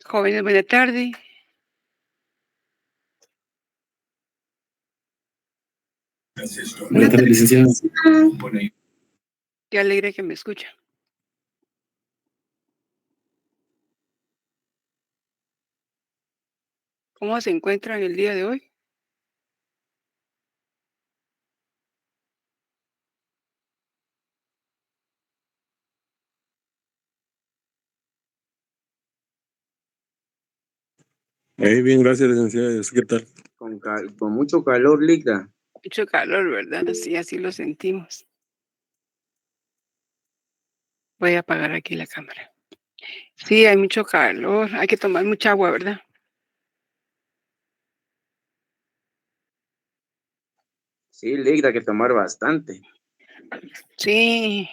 Jóvenes, buena tarde. Buenas Buena tardes, tarde. licenciada. Qué alegre que me escucha. ¿Cómo se encuentran el día de hoy? Bien, gracias, licenciada. ¿Y usted qué tal? Con mucho calor, Ligda. Mucho calor, ¿verdad? Sí, así lo sentimos. Voy a apagar aquí la cámara. Sí, hay mucho calor. Hay que tomar mucha agua, ¿verdad? Sí, Ligda, que tomar bastante. Sí,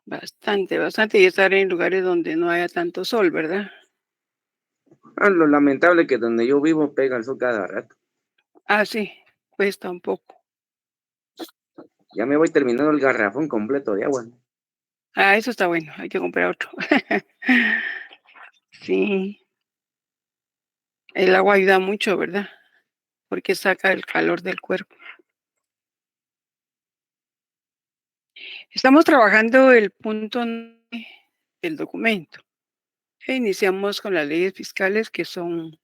bastante. Y estar en lugares donde no haya tanto sol, ¿verdad? Lo lamentable que donde yo vivo pega el sol cada rato. Ah, sí, cuesta un poco. Ya me voy terminando el garrafón completo de agua. Ah, eso está bueno. Hay que comprar otro. Sí, el agua ayuda mucho, ¿verdad? Porque saca el calor del cuerpo. Estamos trabajando el punto 9 del documento. Iniciamos con las leyes fiscales que son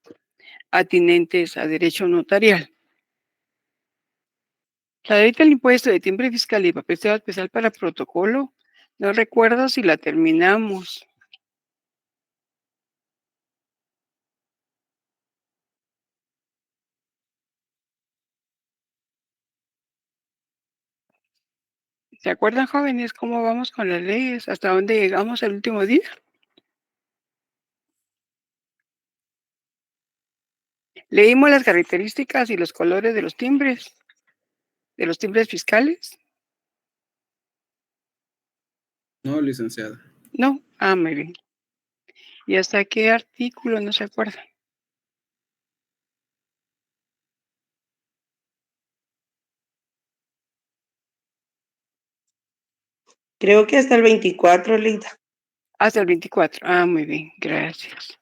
atinentes a derecho notarial. La ley del impuesto de timbre fiscal y papel especial para protocolo, no recuerdo si la terminamos. ¿Se acuerdan, jóvenes, cómo vamos con las leyes? ¿Hasta dónde llegamos el último día? Leímos las características y los colores de los timbres fiscales. No, licenciada. No, muy bien. ¿Y hasta qué artículo no se acuerda? Creo que hasta el 24, Lita. Hasta el 24. Muy bien, gracias.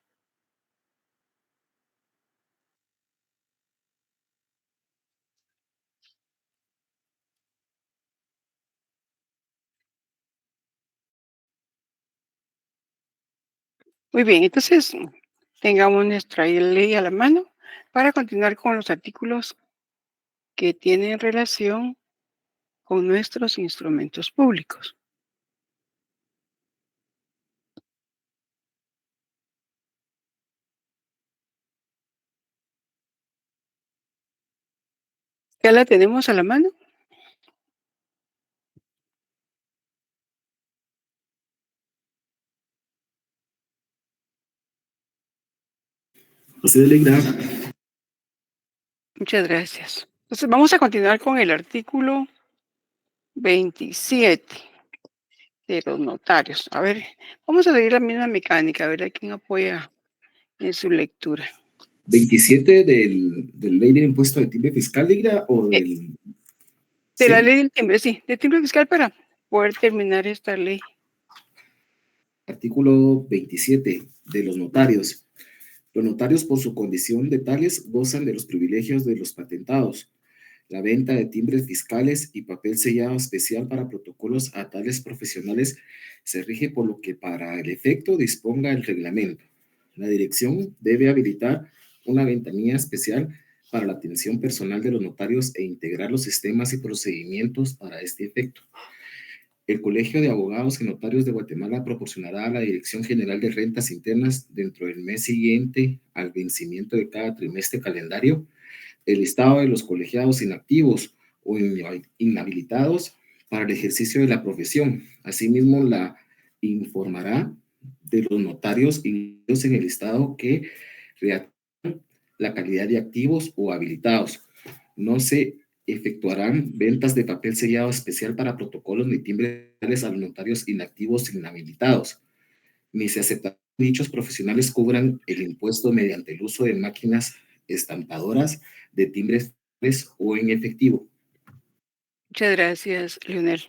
Muy bien, entonces tengamos nuestra ley a la mano para continuar con los artículos que tienen relación con nuestros instrumentos públicos. ¿Ya la tenemos a la mano? Usted, Ligda. Muchas gracias. Entonces vamos a continuar con el artículo 27 de los notarios. A ver, vamos a seguir la misma mecánica, a ver a quién apoya en su lectura. 27 del ley del impuesto de timbre fiscal, Ligda, o del... De la ¿sí? ley del timbre, sí, del timbre fiscal para poder terminar esta ley. Artículo 27 de los notarios. Los notarios, por su condición de tales, gozan de los privilegios de los patentados. La venta de timbres fiscales y papel sellado especial para protocolos a tales profesionales se rige por lo que para el efecto disponga el reglamento. La dirección debe habilitar una ventanilla especial para la atención personal de los notarios e integrar los sistemas y procedimientos para este efecto. El Colegio de Abogados y Notarios de Guatemala proporcionará a la Dirección General de Rentas Internas dentro del mes siguiente al vencimiento de cada trimestre calendario el listado de los colegiados inactivos o inhabilitados para el ejercicio de la profesión. Asimismo, la informará de los notarios incluidos en el listado que reactivan la calidad de activos o habilitados. No se efectuarán ventas de papel sellado especial para protocolos ni timbres a los notarios inactivos inhabilitados, ni se aceptarán dichos profesionales cubran el impuesto mediante el uso de máquinas estampadoras de timbres o en efectivo. Muchas gracias, Leonel. .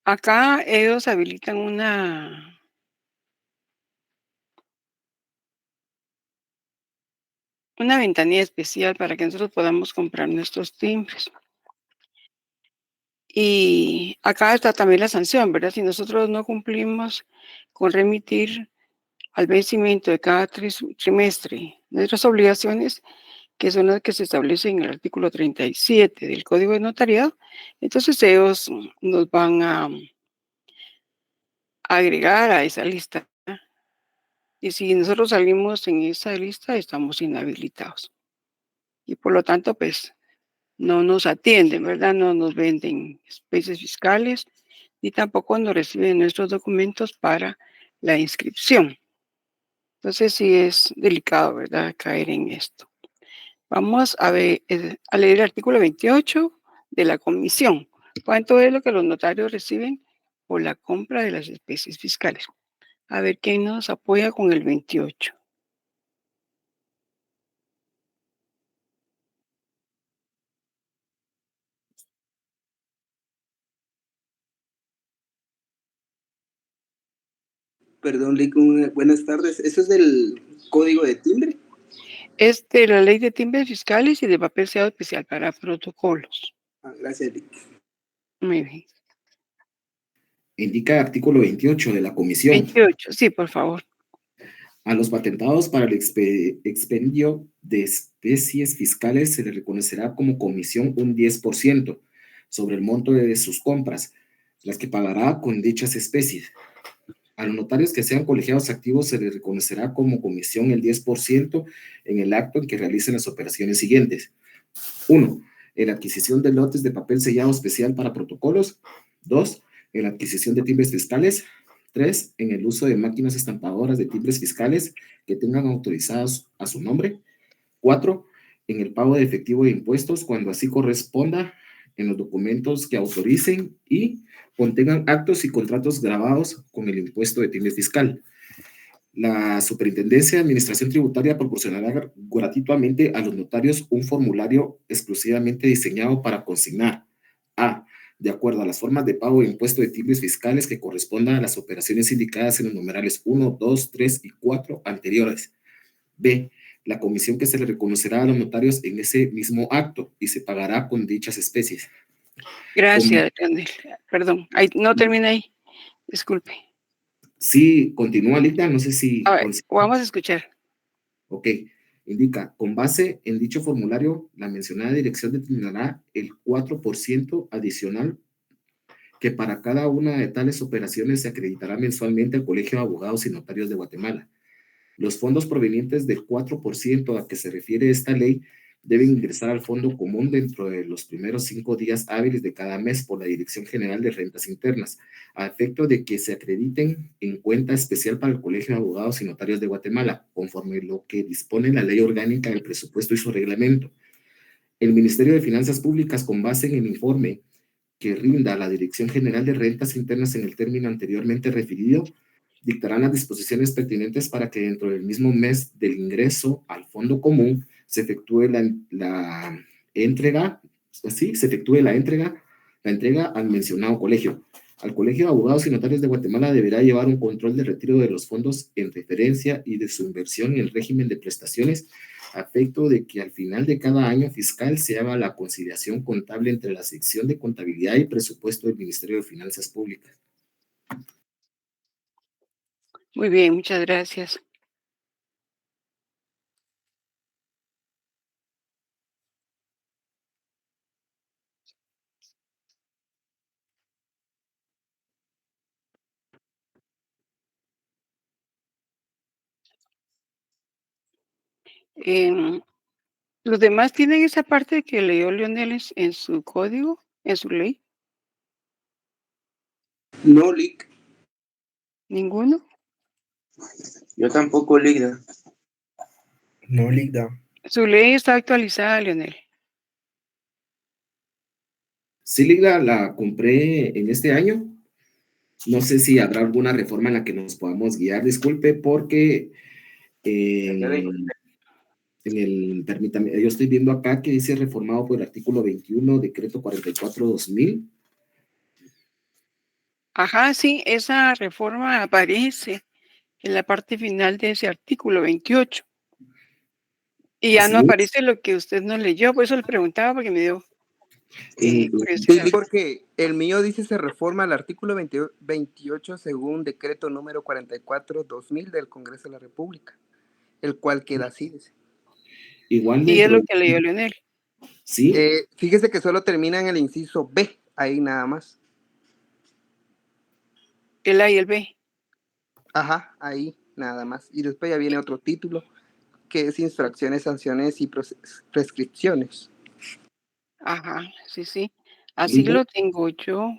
Acá ellos habilitan una ventanilla especial para que nosotros podamos comprar nuestros timbres. Y acá está también la sanción, ¿verdad? Si nosotros no cumplimos con remitir al vencimiento de cada trimestre nuestras obligaciones, que son las que se establecen en el artículo 37 del Código de Notariado, entonces ellos nos van a agregar a esa lista. Y si nosotros salimos en esa lista, estamos inhabilitados. Y por lo tanto, pues no nos atienden, ¿verdad? No nos venden especies fiscales, ni tampoco nos reciben nuestros documentos para la inscripción. Entonces sí es delicado, ¿verdad? Caer en esto. Vamos a ver, a leer el artículo 28 de la comisión. ¿Cuánto es lo que los notarios reciben por la compra de las especies fiscales? A ver quién nos apoya con el 28. Perdón, Lick, buenas tardes. ¿Eso es del código de timbre? Es de la ley de timbres fiscales y de papel sellado especial para protocolos. Gracias, Lick. Muy bien. Indica el artículo 28 de la comisión. 28, sí, por favor. A los patentados para el expendio de especies fiscales se les reconocerá como comisión un 10% sobre el monto de sus compras, las que pagará con dichas especies. A los notarios que sean colegiados activos se les reconocerá como comisión el 10% en el acto en que realicen las operaciones siguientes. 1. En la adquisición de lotes de papel sellado especial para protocolos. 2. En la adquisición de timbres fiscales. 3. En el uso de máquinas estampadoras de timbres fiscales que tengan autorizados a su nombre. 4. En el pago de efectivo de impuestos cuando así corresponda en los documentos que autoricen y contengan actos y contratos grabados con el impuesto de timbre fiscal. La Superintendencia de Administración Tributaria proporcionará gratuitamente a los notarios un formulario exclusivamente diseñado para consignar a. De acuerdo a las formas de pago de impuesto de timbres fiscales que correspondan a las operaciones indicadas en los numerales 1, 2, 3 y 4 anteriores. B. La comisión que se le reconocerá a los notarios en ese mismo acto y se pagará con dichas especies. Gracias, Leonel. Perdón, ahí, no termina ahí. Disculpe. Sí, continúa, Lita, no sé si... A ver, vamos a escuchar. Ok, indica, con base en dicho formulario, la mencionada dirección determinará el 4% adicional que para cada una de tales operaciones se acreditará mensualmente al Colegio de Abogados y Notarios de Guatemala. Los fondos provenientes del 4% a que se refiere esta ley deben ingresar al fondo común dentro de los primeros 5 días hábiles de cada mes por la Dirección General de Rentas Internas, a efecto de que se acrediten en cuenta especial para el Colegio de Abogados y Notarios de Guatemala, conforme lo que dispone la Ley Orgánica del Presupuesto y su reglamento. El Ministerio de Finanzas Públicas, con base en el informe que rinda la Dirección General de Rentas Internas en el término anteriormente referido, dictarán las disposiciones pertinentes para que dentro del mismo mes del ingreso al fondo común se efectúe la entrega al mencionado colegio. Al Colegio de Abogados y Notarios de Guatemala deberá llevar un control de retiro de los fondos en referencia y de su inversión en el régimen de prestaciones, a efecto de que al final de cada año fiscal se haga la conciliación contable entre la sección de contabilidad y presupuesto del Ministerio de Finanzas Públicas. Muy bien, muchas gracias. ¿Los demás tienen esa parte que leyó Leonel en su código, en su ley? No, Lick. ¿Ninguno? Yo tampoco, Lick. No, Ligda. Su ley está actualizada, Leonel. Sí, Liga, la compré en este año. No sé si habrá alguna reforma en la que nos podamos guiar. Disculpe, porque permítame, yo estoy viendo acá que dice reformado por el artículo 21, decreto 44-2000. Ajá, sí, esa reforma aparece en la parte final de ese artículo 28. Y ya Así no es. aparece lo que usted no leyó, por eso le preguntaba porque me dio En- Sí, curiosidad. porque el mío dice se reforma el artículo 28 según decreto número 44/2000 del Congreso de la República, el cual queda así, dice. igual Y es dentro lo de... que leyó Leonel, Sí, Fíjese que solo termina en el inciso B, ahí nada más. el A y el B. Ajá, ahí nada más. Y después ya viene otro título, que es infracciones, sanciones y prescripciones. Ajá, sí, sí. Así Linda, lo tengo yo.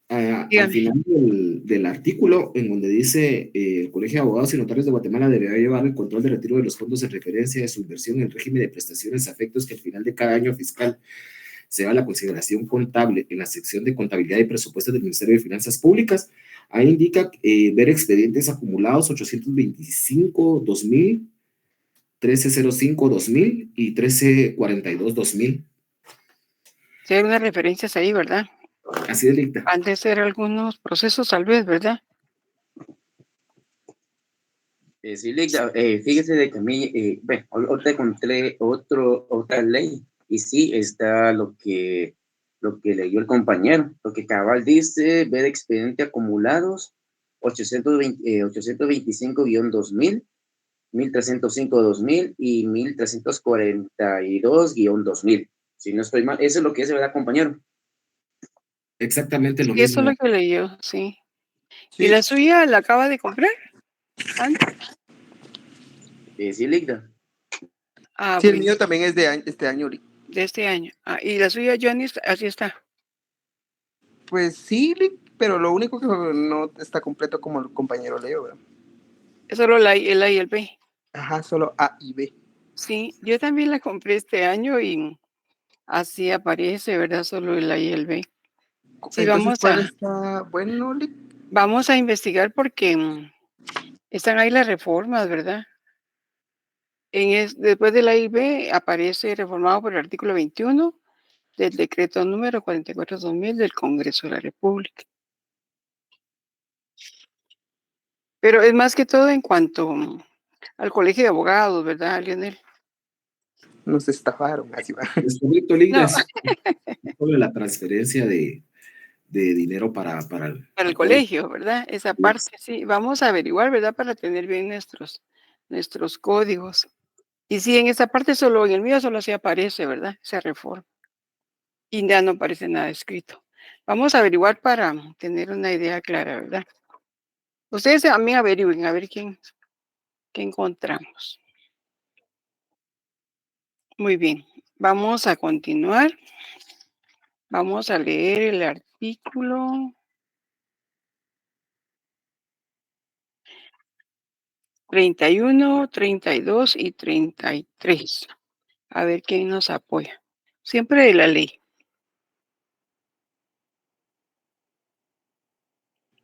al Dígame. final del artículo, en donde dice el Colegio de Abogados y Notarios de Guatemala deberá llevar el control de retiro de los fondos en referencia de su inversión en el régimen de prestaciones a efectos que al final de cada año fiscal se haga la consideración contable en la sección de contabilidad y presupuestos del Ministerio de Finanzas Públicas. Ahí indica ver expedientes acumulados 825-2000, 1305-2000 y 1342-2000. Sí, hay unas referencias ahí, ¿verdad? Así es, dicta. Han de ser algunos procesos, tal vez, ¿verdad? Sí, Lidia, fíjese de que a mí, bueno, ahorita encontré otra ley y sí está lo que leyó el compañero, lo que cabal dice, ver expediente acumulados 825-2000, 1305-2000 y 1342-2000. Si no estoy mal, eso es lo que dice, ¿verdad, compañero? Exactamente lo Sí, eso es mismo. lo que leyó, sí. ¿Y Sí, la suya la acaba de comprar antes? Sí, Lidia. Ah, sí, el bueno, mío también es de este año. de este año. Ah, y la suya, Johnny, así está. Pues sí, pero lo único que no está completo como el compañero Leo, ¿verdad? Es solo el A y el B. Ajá, solo A y B. Sí, yo también la compré este año y así aparece, ¿verdad? Solo el A y el B. Sí, Entonces, ¿cuál está bueno, Lick? vamos a investigar porque están ahí las reformas, ¿verdad? Después de la A y B aparece reformado por el artículo 21 del decreto número 44/2000 del Congreso de la República. Pero es más que todo en cuanto al colegio de abogados, ¿verdad, Lionel? Nos estafaron, así va. Es correcto, Ligda, No, es sobre la transferencia de dinero para el para el cole. colegio, ¿verdad? Esa parte, sí. Vamos a averiguar, ¿verdad? Para tener bien nuestros códigos. Y sí, en esa parte solo, en el mío solo se aparece, ¿verdad? Esa reforma. Y ya no aparece nada escrito. Vamos a averiguar para tener una idea clara, ¿verdad? Ustedes también averigüen, a ver qué encontramos. Muy bien, vamos a continuar. Vamos a leer el artículo 31, 32 y 33. A ver quién nos apoya. Siempre de la ley.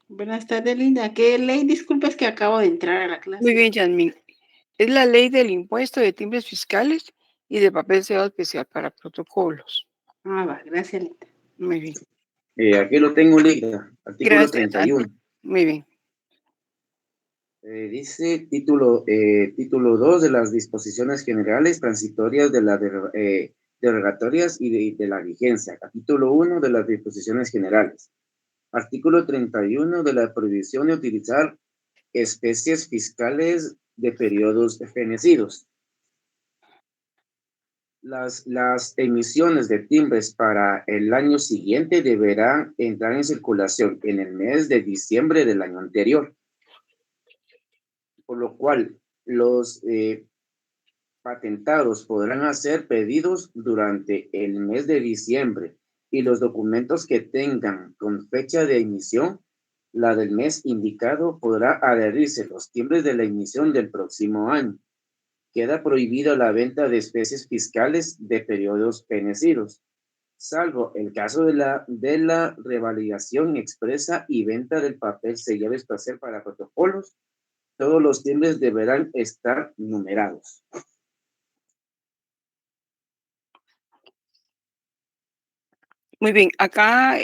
Buenas tardes, Linda. ¿Qué ley? Disculpa, es que acabo de entrar a la clase. Muy bien, Yasmin. Es la ley del impuesto de timbres fiscales y de papel sellado especial para protocolos. Ah, va, gracias, Linda. Muy bien. Aquí lo tengo, Lidia, artículo Gracias, Ana. 31. Muy bien. Dice título 2 de las disposiciones generales transitorias de las derogatorias y de la vigencia. Capítulo 1 de las disposiciones generales. Artículo 31 de la prohibición de utilizar especies fiscales de periodos fenecidos. Las emisiones de timbres para el año siguiente deberán entrar en circulación en el mes de diciembre del año anterior, por lo cual los patentados podrán hacer pedidos durante el mes de diciembre y los documentos que tengan con fecha de emisión, la del mes indicado, podrá adherirse los timbres de la emisión del próximo año. Queda prohibida la venta de especies fiscales de periodos fenecidos, salvo el caso de la revalidación expresa y venta del papel sellado espacial para protocolos. Todos los timbres deberán estar numerados. Muy bien. Acá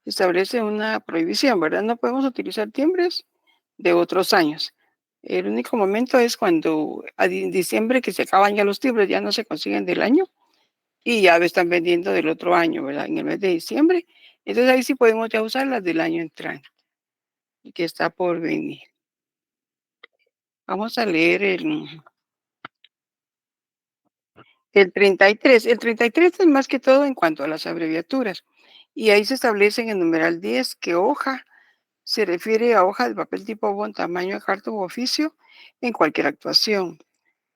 se establece una prohibición, ¿verdad? No podemos utilizar timbres de otros años. El único momento es cuando en diciembre que se acaban ya los timbres, ya no se consiguen del año y ya están vendiendo del otro año, ¿verdad? En el mes de diciembre. Entonces ahí sí podemos ya usar las del año entrante, que está por venir. Vamos a leer el 33. El 33 es más que todo en cuanto a las abreviaturas. Y ahí se establece en el numeral 10 que hoja se refiere a hoja de papel tipo bond tamaño de carta u oficio en cualquier actuación,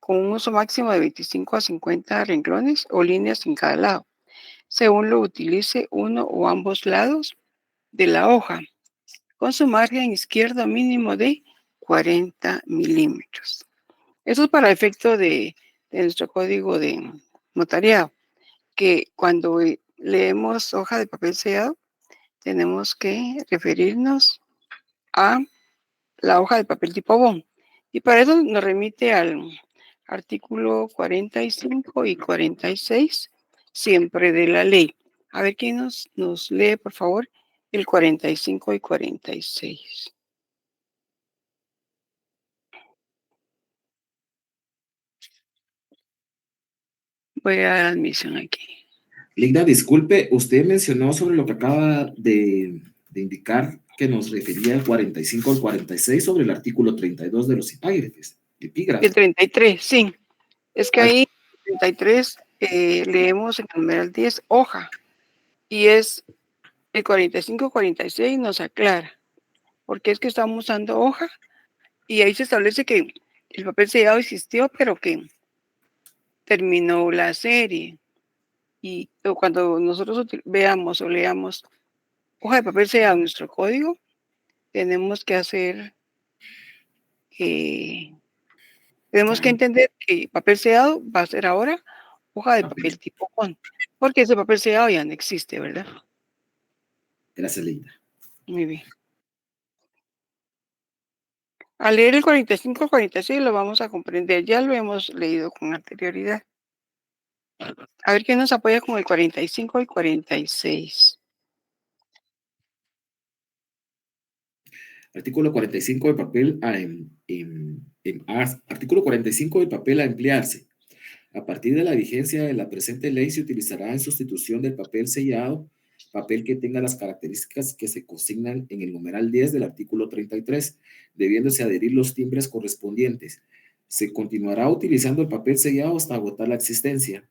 con un uso máximo de 25 a 50 renglones o líneas en cada lado, según lo utilice uno o ambos lados de la hoja, con su margen izquierdo mínimo de 40 milímetros. Eso es para efecto de nuestro código de notariado, que cuando leemos hoja de papel sellado, tenemos que referirnos a la hoja de papel tipo bond. Y para eso nos remite al artículo 45 y 46, siempre de la ley. A ver quién nos lee, por favor, el 45 y 46. Voy a dar admisión aquí. Ligda, disculpe, usted mencionó sobre lo que acaba de indicar que nos refería el 45 al 46 sobre el artículo 32 de los epígrafes. El 33, sí. Es que Ah. ahí, el 33, leemos en el numeral 10, hoja. Y es el 45-46 nos aclara, porque es que estamos usando hoja y ahí se establece que el papel sellado existió, pero que terminó la serie. Y cuando nosotros veamos o leamos hoja de papel sellado en nuestro código, tenemos que hacer, tenemos que entender que papel sellado va a ser ahora hoja de papel tipo con, porque ese papel sellado ya no existe, ¿verdad? Gracias, Ligda. Muy bien. Al leer el 45-46 lo vamos a comprender, ya lo hemos leído con anterioridad. A ver quién nos apoya con el 45 y 46. Artículo 45 del papel artículo 45 del papel a emplearse. A partir de la vigencia de la presente ley se utilizará en sustitución del papel sellado, papel que tenga las características que se consignan en el numeral 10 del artículo 33, debiéndose adherir los timbres correspondientes. Se continuará utilizando el papel sellado hasta agotar la existencia.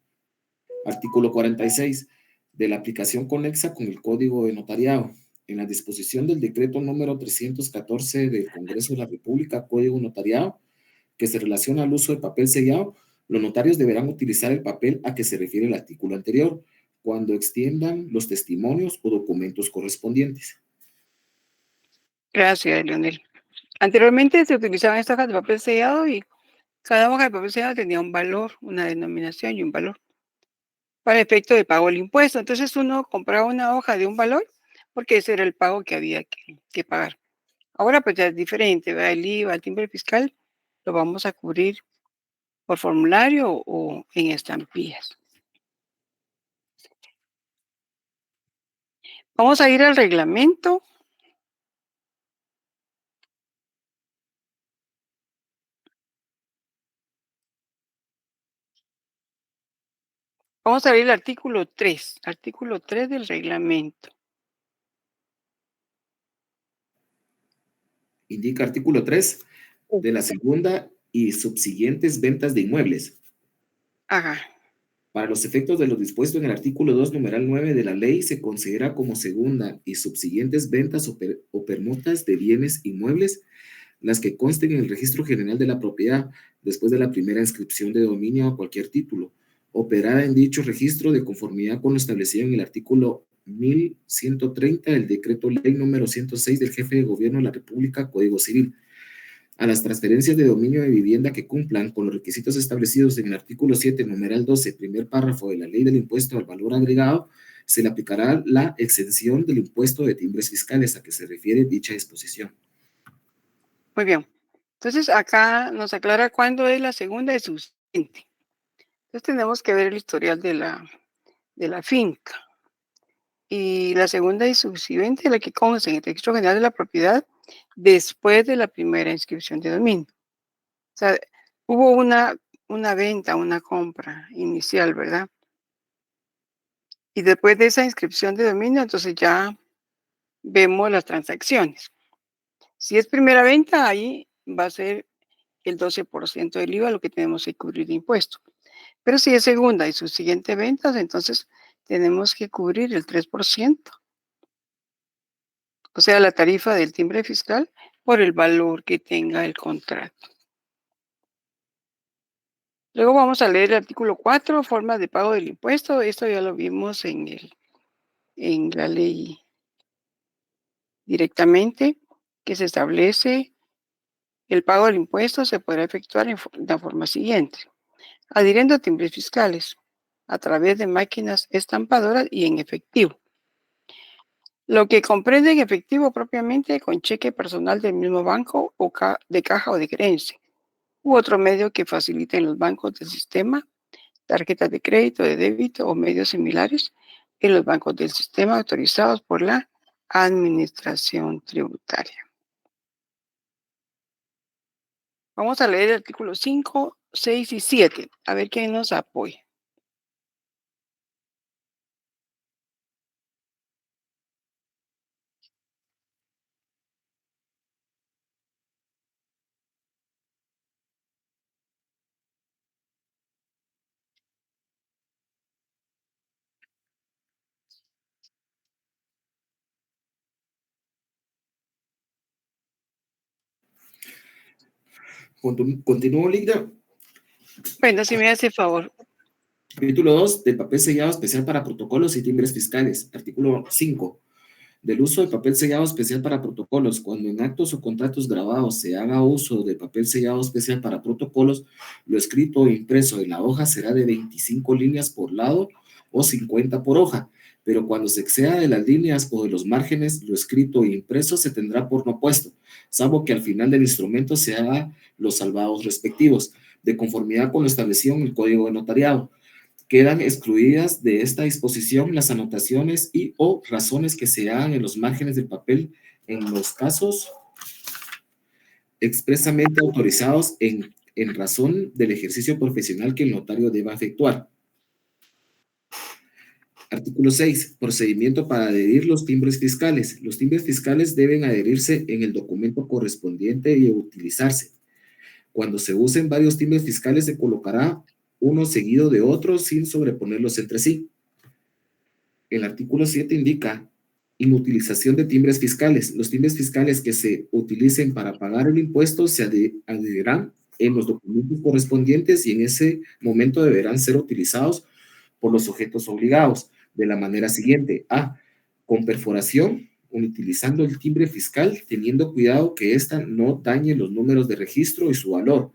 Artículo 46. De la aplicación conexa con el Código de Notariado. En la disposición del decreto número 314 del Congreso de la República, Código Notariado, que se relaciona al uso de papel sellado, los notarios deberán utilizar el papel a que se refiere el artículo anterior, cuando extiendan los testimonios o documentos correspondientes. Gracias, Leonel. Anteriormente se utilizaban estas hojas de papel sellado y cada hoja de papel sellado tenía un valor, una denominación y un valor para efecto de pago del impuesto. Entonces uno compraba una hoja de un valor porque ese era el pago que había que pagar. Ahora pues ya es diferente, ¿verdad? El IVA, el timbre fiscal, lo vamos a cubrir por formulario o en estampillas. Vamos a ir al reglamento. Vamos a ver el artículo 3 del reglamento. Indica artículo 3 de la segunda y subsiguientes ventas de inmuebles. Ajá. Para los efectos de lo dispuesto en el artículo 2, numeral 9 de la ley, se considera como segunda y subsiguientes ventas o permutas de bienes inmuebles las que consten en el registro general de la propiedad después de la primera inscripción de dominio a cualquier título, operada en dicho registro de conformidad con lo establecido en el artículo 1130 del decreto ley número 106 del jefe de gobierno de la República, Código Civil. A las transferencias de dominio de vivienda que cumplan con los requisitos establecidos en el artículo 7, numeral 12, primer párrafo de la ley del impuesto al valor agregado, se le aplicará la exención del impuesto de timbres fiscales a que se refiere dicha disposición. Muy bien. Entonces acá nos aclara cuándo es la segunda y subsiguiente. Entonces tenemos que ver el historial de la finca. y la segunda y subsiguiente, la que consta en el registro general de la propiedad después de la primera inscripción de dominio. O sea, hubo una venta, una compra inicial, ¿verdad? Y después de esa inscripción de dominio, entonces ya vemos las transacciones. Si es primera venta, ahí va a ser el 12% del IVA lo que tenemos que cubrir de impuesto. Pero si es segunda y sus siguientes ventas, entonces tenemos que cubrir el 3%. O sea, la tarifa del timbre fiscal por el valor que tenga el contrato. Luego vamos a leer el artículo 4, formas de pago del impuesto. Esto ya lo vimos en la ley directamente, que se establece el pago del impuesto se podrá efectuar de la forma siguiente: adhiriendo a timbres fiscales, a través de máquinas estampadoras y en efectivo. Lo que comprende en efectivo propiamente con cheque personal del mismo banco o de caja o de creencia, u otro medio que faciliten los bancos del sistema, tarjetas de crédito, de débito o medios similares en los bancos del sistema autorizados por la Administración Tributaria. Vamos a leer el artículo 5, 6 y 7, a ver quién nos apoya. Continúo, Ligda. Bueno, si me hace favor. Capítulo 2 del papel sellado especial para protocolos y timbres fiscales. Artículo 5. Del uso de papel sellado especial para protocolos. Cuando en actos o contratos grabados se haga uso de papel sellado especial para protocolos, lo escrito o impreso en la hoja será de 25 líneas por lado o 50 por hoja, pero cuando se exceda de las líneas o de los márgenes, lo escrito e impreso se tendrá por no puesto, salvo que al final del instrumento se haga los salvados respectivos, de conformidad con lo establecido en el Código de Notariado. Quedan excluidas de esta disposición las anotaciones y o razones que se hagan en los márgenes del papel en los casos expresamente autorizados en razón del ejercicio profesional que el notario deba efectuar. Artículo 6. Procedimiento para adherir los timbres fiscales. Los timbres fiscales deben adherirse en el documento correspondiente y utilizarse. Cuando se usen varios timbres fiscales se colocará uno seguido de otro sin sobreponerlos entre sí. El artículo 7 indica inutilización de timbres fiscales. Los timbres fiscales que se utilicen para pagar el impuesto se adherirán en los documentos correspondientes y en ese momento deberán ser utilizados por los sujetos obligados de la manera siguiente: A, con perforación, utilizando el timbre fiscal, teniendo cuidado que ésta no dañe los números de registro y su valor;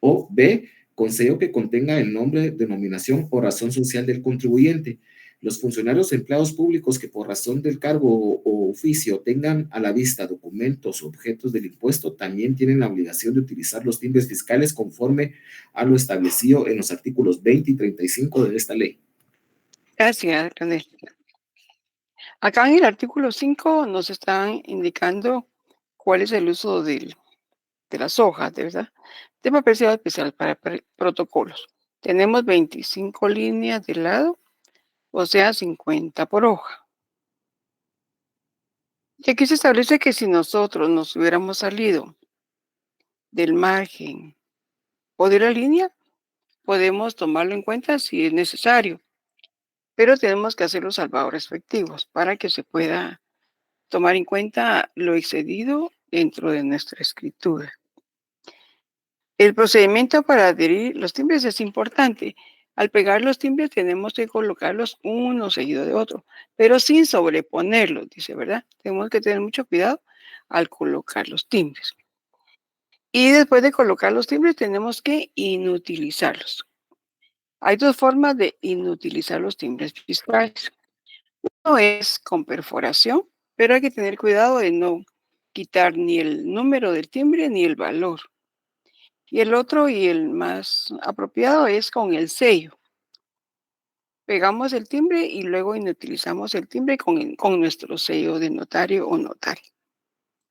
o B, con sello que contenga el nombre, denominación o razón social del contribuyente. Los funcionarios empleados públicos que por razón del cargo o oficio tengan a la vista documentos o objetos del impuesto también tienen la obligación de utilizar los timbres fiscales conforme a lo establecido en los artículos 20 y 35 de esta ley. Gracias, René. Acá en el artículo 5 nos están indicando cuál es el uso de las hojas, ¿verdad? De papel sellado especial para protocolos. Tenemos 25 líneas de lado, o sea, 50 por hoja. Y aquí se establece que si nosotros nos hubiéramos salido del margen o de la línea, podemos tomarlo en cuenta si es necesario, pero tenemos que hacer los salvados respectivos para que se pueda tomar en cuenta lo excedido dentro de nuestra escritura. El procedimiento para adherir los timbres es importante. Al pegar los timbres tenemos que colocarlos uno seguido de otro, pero sin sobreponerlos, dice, ¿verdad? Tenemos que tener mucho cuidado al colocar los timbres. Y después de colocar los timbres tenemos que inutilizarlos. Hay dos formas de inutilizar los timbres fiscales. Uno es con perforación, pero hay que tener cuidado de no quitar ni el número del timbre ni el valor. Y el otro y el más apropiado es con el sello. pegamos el timbre y luego inutilizamos el timbre con nuestro sello de notario o notario.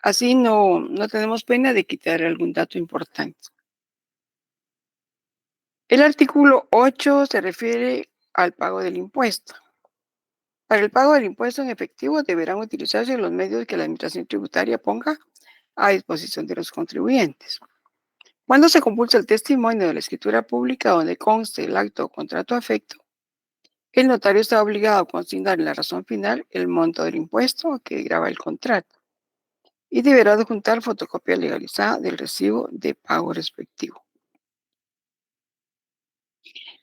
Así no tenemos pena de quitar algún dato importante. El artículo 8 se refiere al pago del impuesto. Para el pago del impuesto en efectivo deberán utilizarse los medios que la Administración Tributaria ponga a disposición de los contribuyentes. Cuando se compulsa el testimonio de la escritura pública donde conste el acto o contrato afecto, el notario está obligado a consignar en la razón final el monto del impuesto que grava el contrato y deberá adjuntar fotocopia legalizada del recibo de pago respectivo.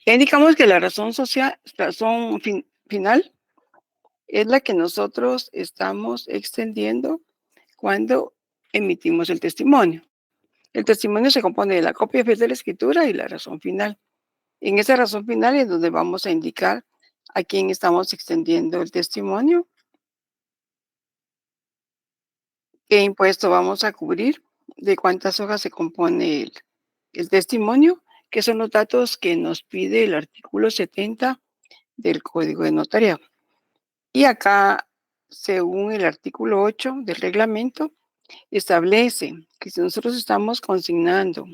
Ya indicamos que la razón final es la que nosotros estamos extendiendo cuando emitimos el testimonio. El testimonio se compone de la copia fiel de la escritura y la razón final. En esa razón final es donde vamos a indicar a quién estamos extendiendo el testimonio, qué impuesto vamos a cubrir, de cuántas hojas se compone el testimonio, que son los datos que nos pide el artículo 70 del Código de Notariado. Y acá, según el artículo 8 del reglamento, establece que si nosotros estamos consignando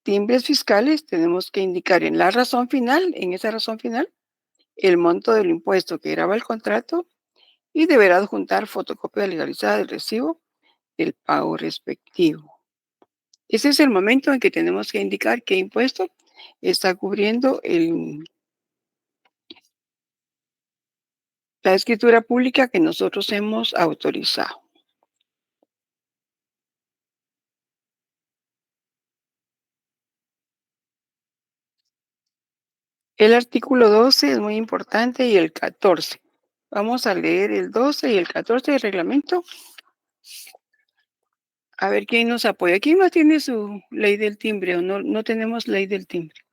timbres fiscales, tenemos que indicar en la razón final, en esa razón final, el monto del impuesto que grava el contrato y deberá adjuntar fotocopia legalizada del recibo del pago respectivo. Ese es el momento en que tenemos que indicar qué impuesto está cubriendo la escritura pública que nosotros hemos autorizado. El artículo 12 es muy importante y el 14. Vamos a leer el 12 y el 14 del reglamento. A ver quién nos apoya. ¿Quién más tiene su ley del timbre o no tenemos ley del timbre?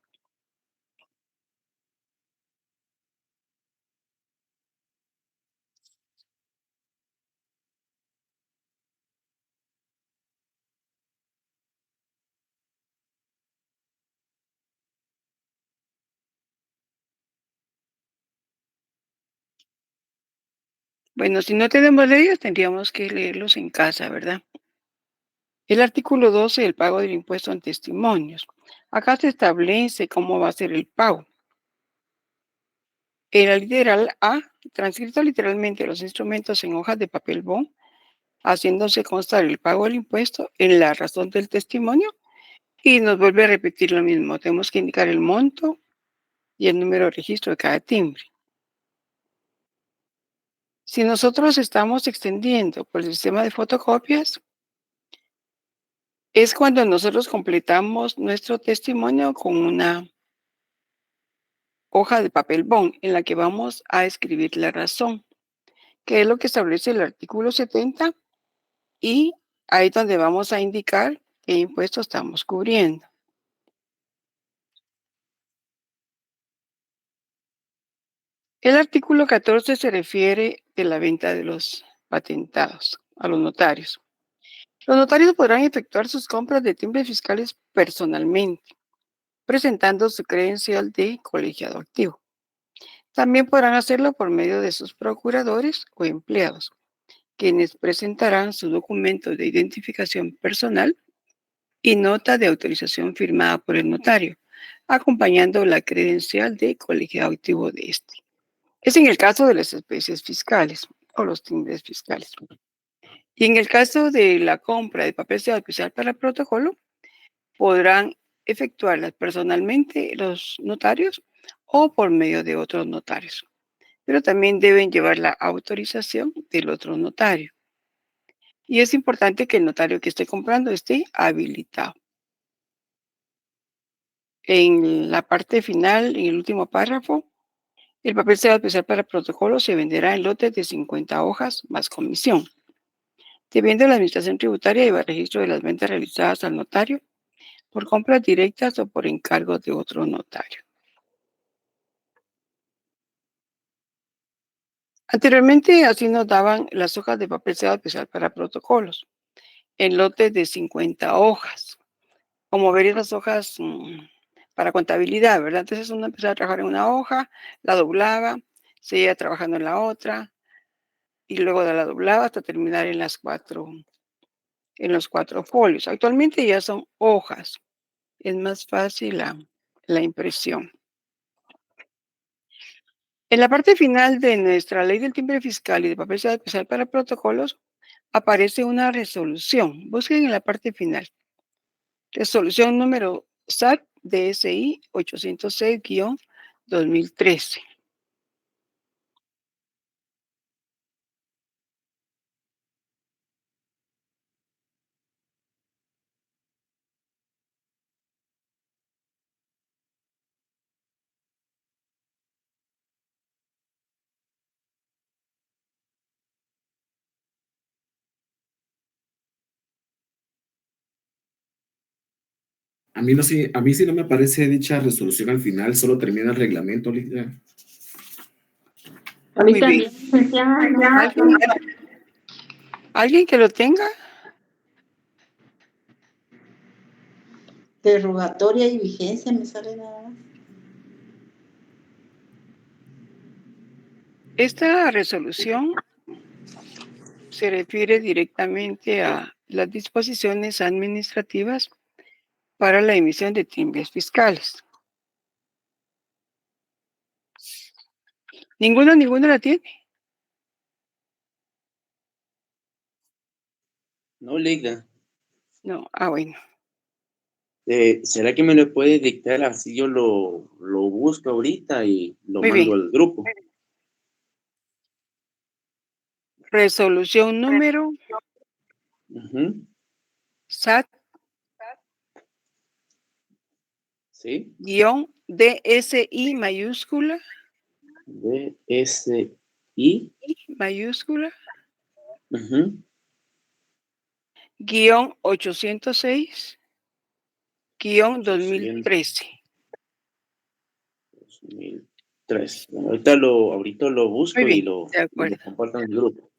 Bueno, si no tenemos leyes, tendríamos que leerlos en casa, ¿verdad? El artículo 12, el pago del impuesto en testimonios. Acá se establece cómo va a ser el pago. En la literal A, transcrito literalmente los instrumentos en hojas de papel bond, haciéndose constar el pago del impuesto en la razón del testimonio, y nos vuelve a repetir lo mismo. Tenemos que indicar el monto y el número de registro de cada timbre. Si nosotros estamos extendiendo por el sistema de fotocopias, es cuando nosotros completamos nuestro testimonio con una hoja de papel bond en la que vamos a escribir la razón, que es lo que establece el artículo 70, y ahí es donde vamos a indicar qué impuesto estamos cubriendo. El artículo 14 se refiere de la venta de los patentados a los notarios. Los notarios podrán efectuar sus compras de timbres fiscales personalmente, presentando su credencial de colegiado activo. También podrán hacerlo por medio de sus procuradores o empleados, quienes presentarán su documento de identificación personal y nota de autorización firmada por el notario, acompañando la credencial de colegiado activo de este. Es en el caso de las especies fiscales o los timbres fiscales. Y en el caso de la compra de papel sellado especial para protocolo, podrán efectuarlas personalmente los notarios o por medio de otros notarios. Pero también deben llevar la autorización del otro notario. Y es importante que el notario que esté comprando esté habilitado. En la parte final, en el último párrafo, el papel sellado especial para protocolo se venderá en lotes de 50 hojas más comisión. Debiendo la Administración Tributaria llevar registro de las ventas realizadas al notario por compras directas o por encargo de otro notario. Anteriormente, así nos daban las hojas de papel sellado especial para protocolos, en lotes de 50 hojas. Como ver, esas hojas para contabilidad, ¿verdad? Entonces uno empezaba a trabajar en una hoja, la doblaba, seguía trabajando en la otra, y luego la doblaba hasta terminar en los 4 folios. Actualmente ya son hojas, es más fácil la impresión. En la parte final de nuestra ley del timbre fiscal y de papel especial para protocolos, aparece una resolución. Busquen en la parte final. Resolución número SAC DSI 806-2013. A mí, no, a mí sí no me aparece dicha resolución al final, solo termina el reglamento, Lidia. A mí Muy también, bien. licenciada, no me ¿Alguien, alguien que lo tenga? derogatoria y vigencia me sale nada más. Esta resolución se refiere directamente a las disposiciones administrativas para la emisión de timbres fiscales. ¿Ninguno la tiene? No, Ligda. No, bueno. ¿Será que me lo puede dictar? Así yo lo busco ahorita y lo Muy mando bien. al grupo. Resolución número Ujú. SAT Sí. DSI mayúscula, DSI. mayúscula, Ujú. guión 806, guión 800, 2013. 2003. Bueno, ahorita lo Muy busco bien, y lo de acuerdo. comparto en el grupo.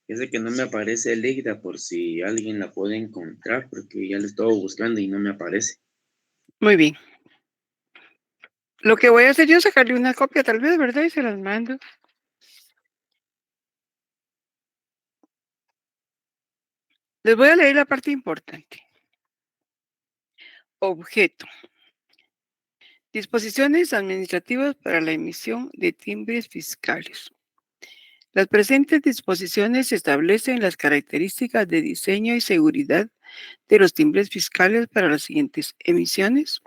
Es de que no me aparece Ligda por si alguien la puede encontrar, porque ya la estoy buscando y no me aparece. Muy bien. Lo que voy a hacer yo es sacarle una copia tal vez, ¿verdad? Y se las mando. Les voy a leer la parte importante. Objeto. Disposiciones administrativas para la emisión de timbres fiscales. Las presentes disposiciones establecen las características de diseño y seguridad de los timbres fiscales para las siguientes emisiones,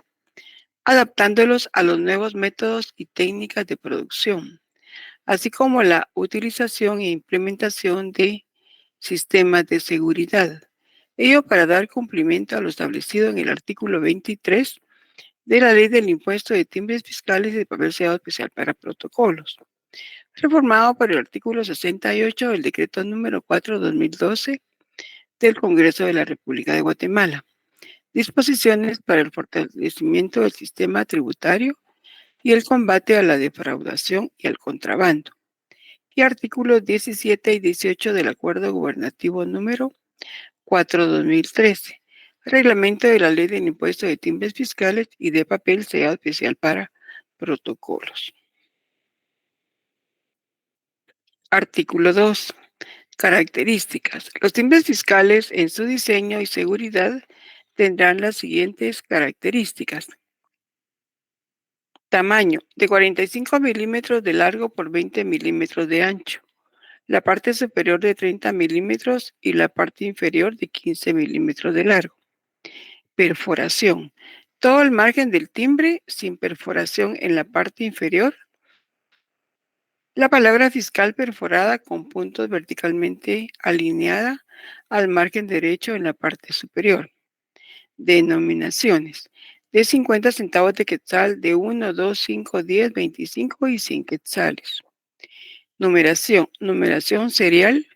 adaptándolos a los nuevos métodos y técnicas de producción, así como la utilización e implementación de sistemas de seguridad. Ello para dar cumplimiento a lo establecido en el artículo 23 de la Ley del Impuesto de Timbres Fiscales y de Papel Sellado Especial para Protocolos, reformado por el artículo 68 del Decreto número 4/2012 del Congreso de la República de Guatemala. Disposiciones para el fortalecimiento del sistema tributario y el combate a la defraudación y al contrabando. Y artículos 17 y 18 del Acuerdo Gubernativo número 4/2013, reglamento de la Ley del Impuesto de Timbres Fiscales y de Papel Sellado Especial para Protocolos. Artículo 2. Características. Los timbres fiscales en su diseño y seguridad tendrán las siguientes características. Tamaño de 45 milímetros de largo por 20 milímetros de ancho. La parte superior de 30 milímetros y la parte inferior de 15 milímetros de largo. Perforación. Todo el margen del timbre sin perforación en la parte inferior. La palabra fiscal perforada con puntos verticalmente alineada al margen derecho en la parte superior. Denominaciones. De 50 centavos de quetzal, de 1, 2, 5, 10, 25 y 100 quetzales. Numeración. Numeración serial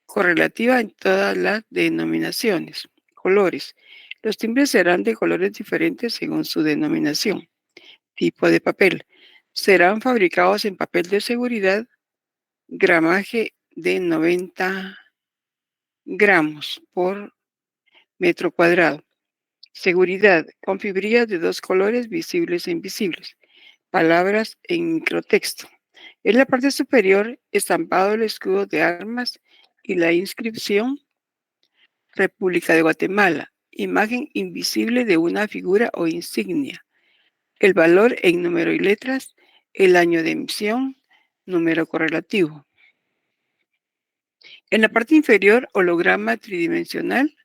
correlativa en todas las denominaciones. Colores. Los timbres serán de colores diferentes según su denominación. Tipo de papel. Serán fabricados en papel de seguridad, gramaje de 90 gramos por metro cuadrado. Seguridad, con fibrillas de 2 colores visibles e invisibles. Palabras en microtexto. En la parte superior, estampado el escudo de armas y la inscripción República de Guatemala. Imagen invisible de una figura o insignia. El valor en número y letras, el año de emisión, número correlativo. En la parte inferior, holograma tridimensional,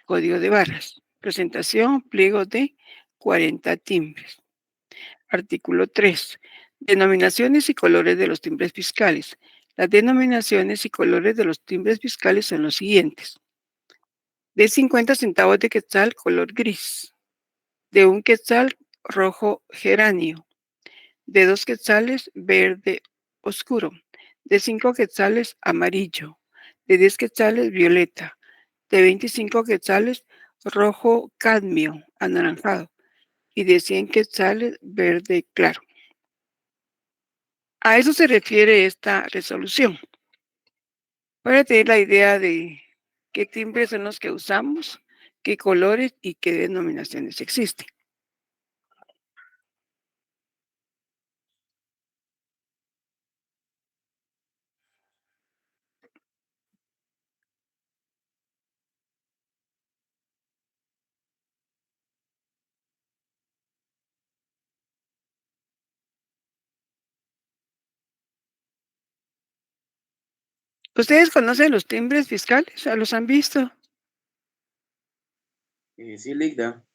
código de barras. Presentación, pliego de 40 timbres. Artículo 3. Denominaciones y colores de los timbres fiscales. Las denominaciones y colores de los timbres fiscales son los siguientes. De 50 centavos de quetzal, color gris. De 1 quetzal, rojo geranio. De 2 quetzales, verde oscuro. De 5 quetzales, amarillo. De 10 quetzales, violeta. De 25 quetzales, rojo cadmio, anaranjado. Y de 100 quetzales, verde claro. A eso se refiere esta resolución. Para tener la idea de qué timbres son los que usamos, qué colores y qué denominaciones existen. ¿Ustedes conocen los timbres fiscales? ¿Los han visto? Sí, Ligda.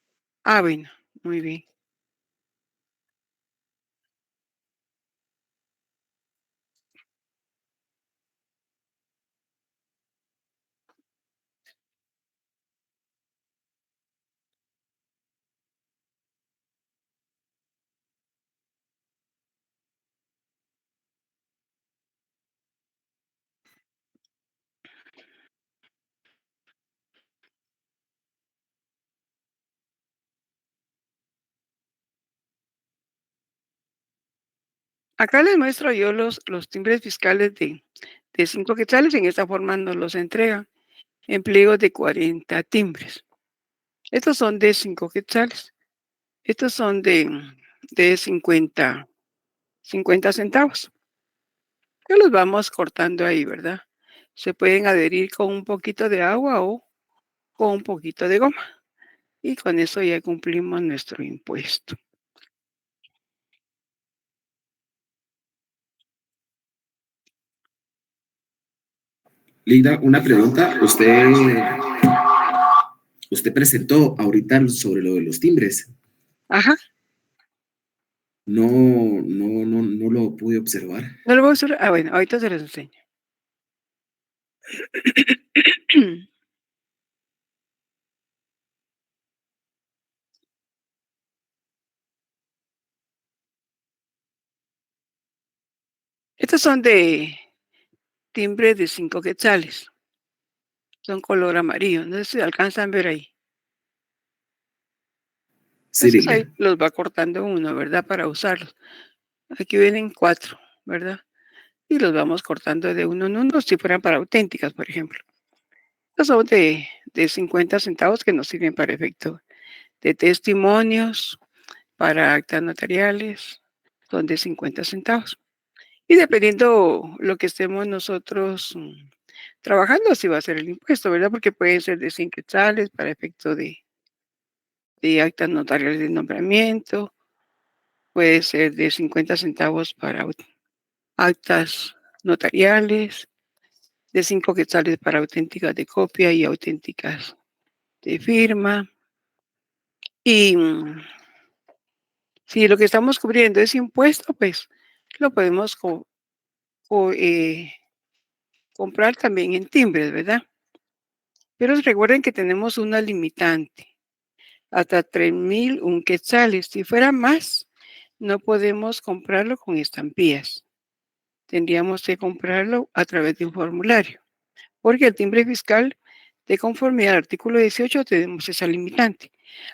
Ah, bueno, muy bien. Acá les muestro yo los timbres fiscales de de 5 quetzales. En esta forma nos los entregan en pliegos de 40 timbres. Estos son de 5 quetzales. Estos son de 50 centavos. Que los vamos cortando ahí, ¿verdad? Se pueden adherir con un poquito de agua o con un poquito de goma. Y con eso ya cumplimos nuestro impuesto. Ligda, una pregunta. Usted presentó ahorita sobre lo de los timbres. Ajá. No lo pude observar. No lo voy a hacer. Ah, bueno, ahorita se los enseño. Estos son de timbre de 5 quetzales. Son color amarillo. No sé si alcanzan a ver ahí. Sí, Entonces ahí Ligda. los va cortando uno, ¿verdad? Para usarlos. Aquí vienen 4, ¿verdad? Y los vamos cortando de uno en uno, si fueran para auténticas, por ejemplo. Estos son de 50 centavos que nos sirven para efecto de testimonios, para actas notariales, son de 50 centavos. Y dependiendo lo que estemos nosotros trabajando, así va a ser el impuesto, ¿verdad? Porque puede ser de 100 quetzales para efecto de actas notariales de nombramiento, puede ser de 50 centavos para actas notariales, de 5 quetzales para auténticas de copia y auténticas de firma. Y si lo que estamos cubriendo es impuesto, pues lo podemos comprar también en timbres, ¿verdad? Pero recuerden que tenemos una limitante, hasta 3,001 quetzales. Si fuera más, no podemos comprarlo con estampillas. Tendríamos que comprarlo a través de un formulario, porque el timbre fiscal, de conformidad al artículo 18, tenemos esa limitante.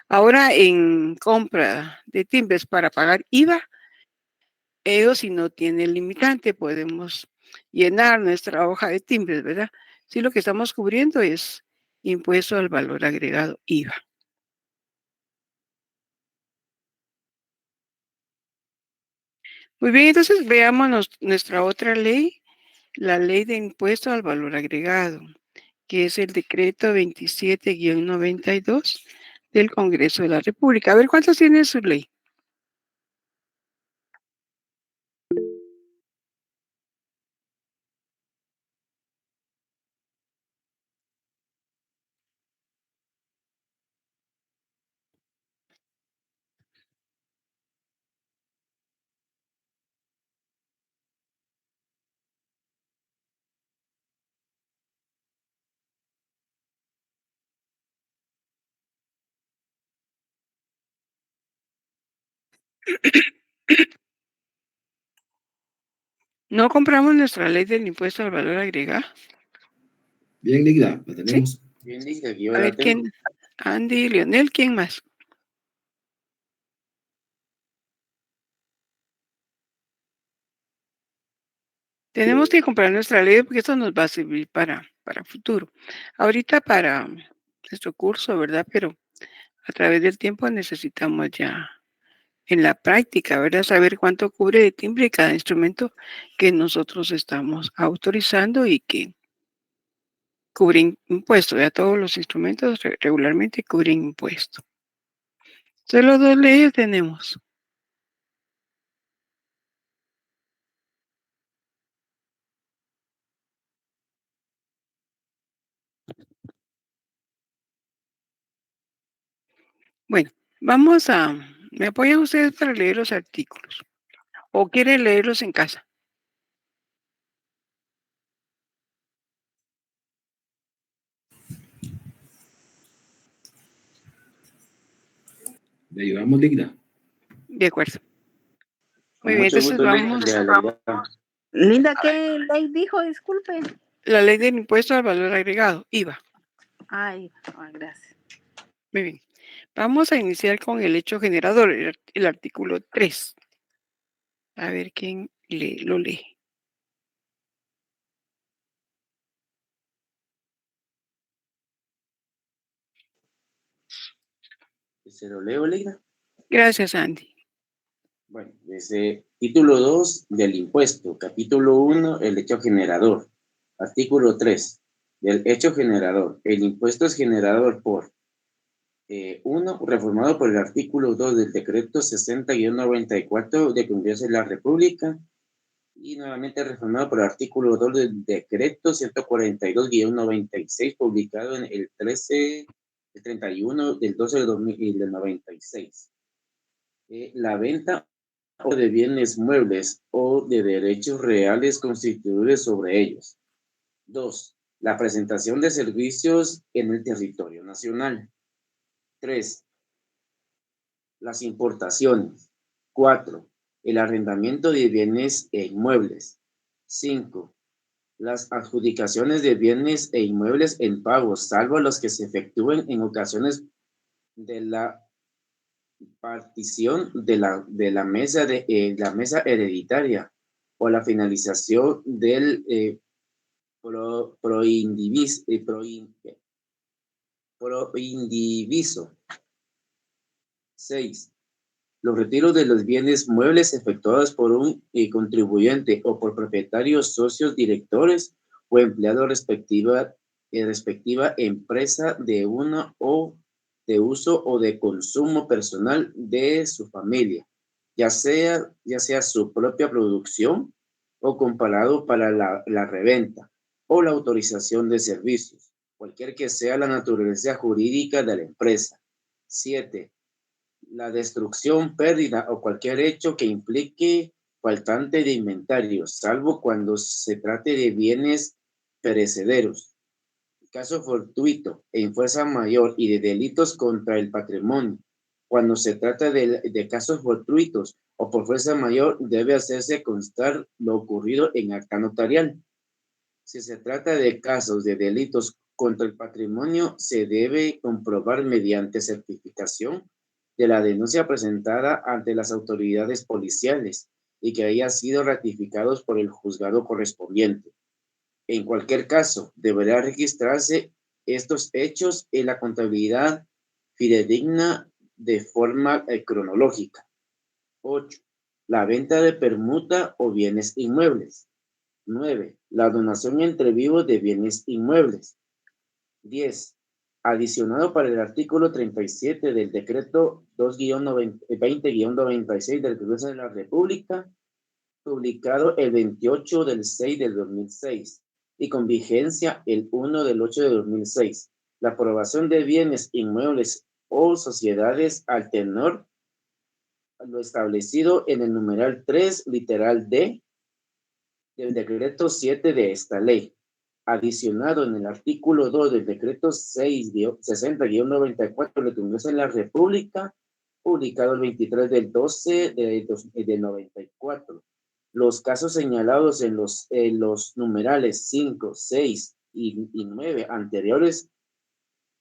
Ahora, en compra de timbres para pagar IVA, ellos si no tienen limitante, podemos llenar nuestra hoja de timbres, ¿verdad? Si lo que estamos cubriendo es impuesto al valor agregado IVA. Muy bien, entonces veamos nuestra otra ley, la ley de impuesto al valor agregado, que es el decreto 27-92 del Congreso de la República. A ver, ¿cuántos tiene su ley? ¿No compramos nuestra ley del impuesto al valor agregado? Bien, Ligda, la ¿Sí? tenemos. Bien, Ligda, yo A la ver, tengo. ¿quién? Andy, Leonel, ¿quién más? Tenemos que comprar nuestra ley porque esto nos va a servir para futuro. Ahorita para nuestro curso, ¿verdad? Pero a través del tiempo necesitamos ya en la práctica, ¿verdad? Saber cuánto cubre de timbre cada instrumento que nosotros estamos autorizando y que cubren impuestos. Ya todos los instrumentos regularmente cubren impuestos. Solo 2 leyes tenemos. Bueno, ¿me apoyan ustedes para leer los artículos? ¿O quieren leerlos en casa? Le ayudamos, Ligda. De acuerdo. Con Muy bien, mucho entonces gusto, Ligda, vamos. le ayudamos. Linda, ¿qué ley dijo? Disculpe. La ley del impuesto al valor agregado, IVA. Ay, gracias. Muy bien. Vamos a iniciar con el hecho generador, el artículo 3. A ver quién lo lee. ¿Se lo leo, Leida? Gracias, Andy. Bueno, desde título 2 del impuesto, capítulo 1, el hecho generador. Artículo 3 del hecho generador. El impuesto es generador por 1. Reformado por el artículo 2 del decreto 60-94 del Congreso de la República y nuevamente reformado por el artículo 2 del decreto 142-96 publicado en el 31 del 12 del 96. La venta o de bienes muebles o de derechos reales constituidos sobre ellos. 2. La presentación de servicios en el territorio nacional. 3. Las importaciones. 4. El arrendamiento de bienes e inmuebles. 5. Las adjudicaciones de bienes e inmuebles en pagos, salvo los que se efectúen en ocasiones de la partición de la mesa hereditaria o la finalización del proindiviso. 6. Los retiros de los bienes muebles efectuados por un contribuyente o por propietarios, socios, directores o empleados respectiva empresa de una o de uso o de consumo personal de su familia, ya sea su propia producción o comparado para la reventa o la autorización de servicios, cualquier que sea la naturaleza jurídica de la empresa. 7. La destrucción, pérdida o cualquier hecho que implique faltante de inventario, salvo cuando se trate de bienes perecederos. Caso fortuito en fuerza mayor y de delitos contra el patrimonio. Cuando se trata de casos fortuitos o por fuerza mayor, debe hacerse constar lo ocurrido en acta notarial. Si se trata de casos de delitos contra el patrimonio, se debe comprobar mediante certificación de la denuncia presentada ante las autoridades policiales y que haya sido ratificados por el juzgado correspondiente. En cualquier caso, deberá registrarse estos hechos en la contabilidad fidedigna de forma cronológica. 8. La venta de permuta o bienes inmuebles. 9. La donación entre vivos de bienes inmuebles. 10. Adicionado para el artículo 37 del decreto 2-20-96 del Congreso de la República, publicado el 28 del 6 del 2006 y con vigencia el 1 del 8 de 2006. La aprobación de bienes inmuebles o sociedades al tenor lo establecido en el numeral 3, literal D, del decreto 7 de esta ley, adicionado en el artículo 2 del decreto 60-94 del Congreso de la República, publicado el 23 del 12 del 94. Los casos señalados en los numerales 5, 6 y 9 anteriores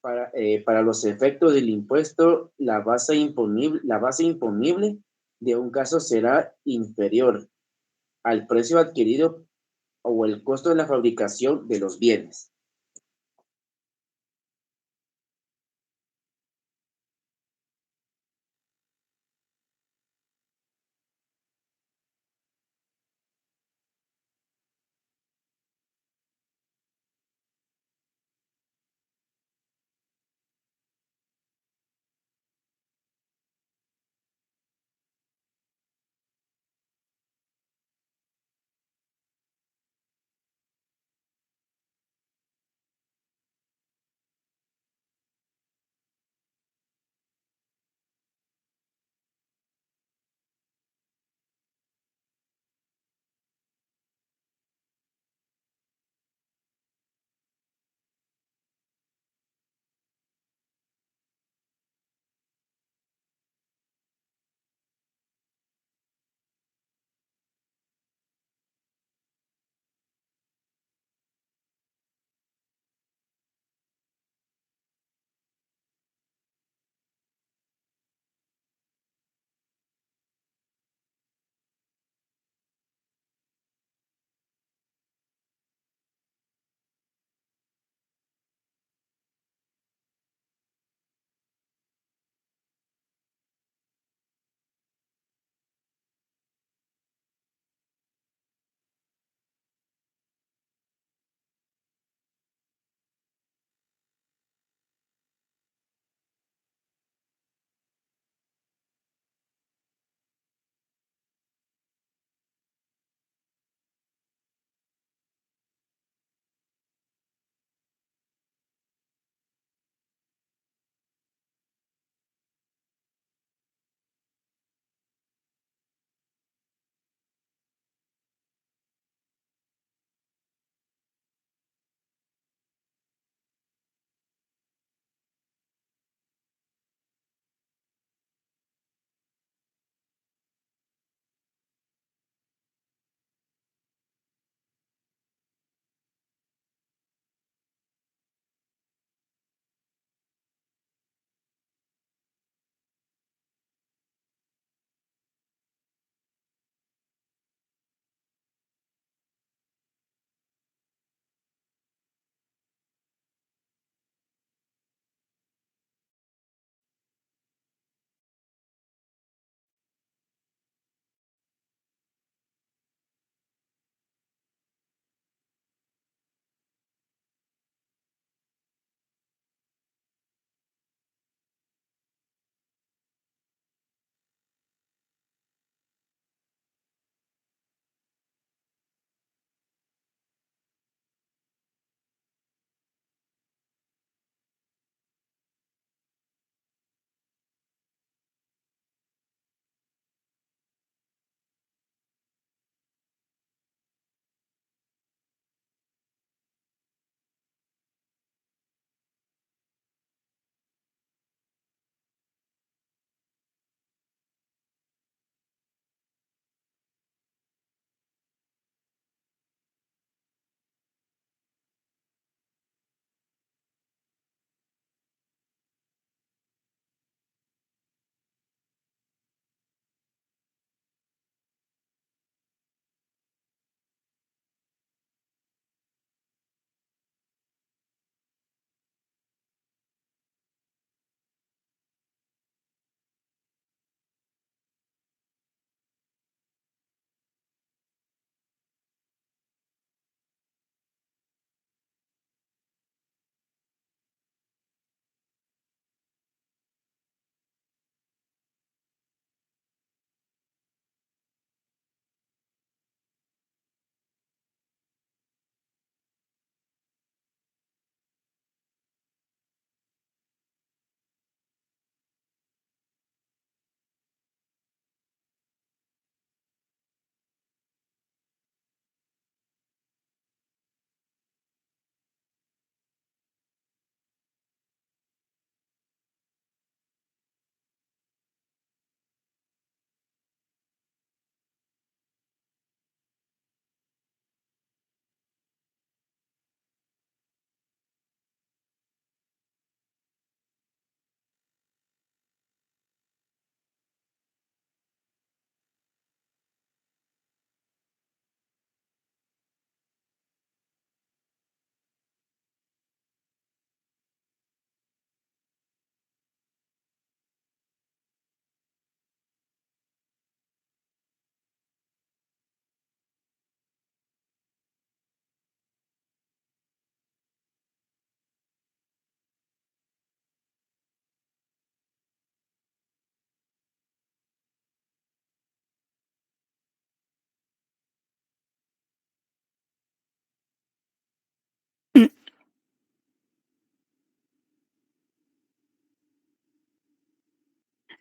para los efectos del impuesto, la base imponible de un caso será inferior al precio adquirido o el costo de la fabricación de los bienes.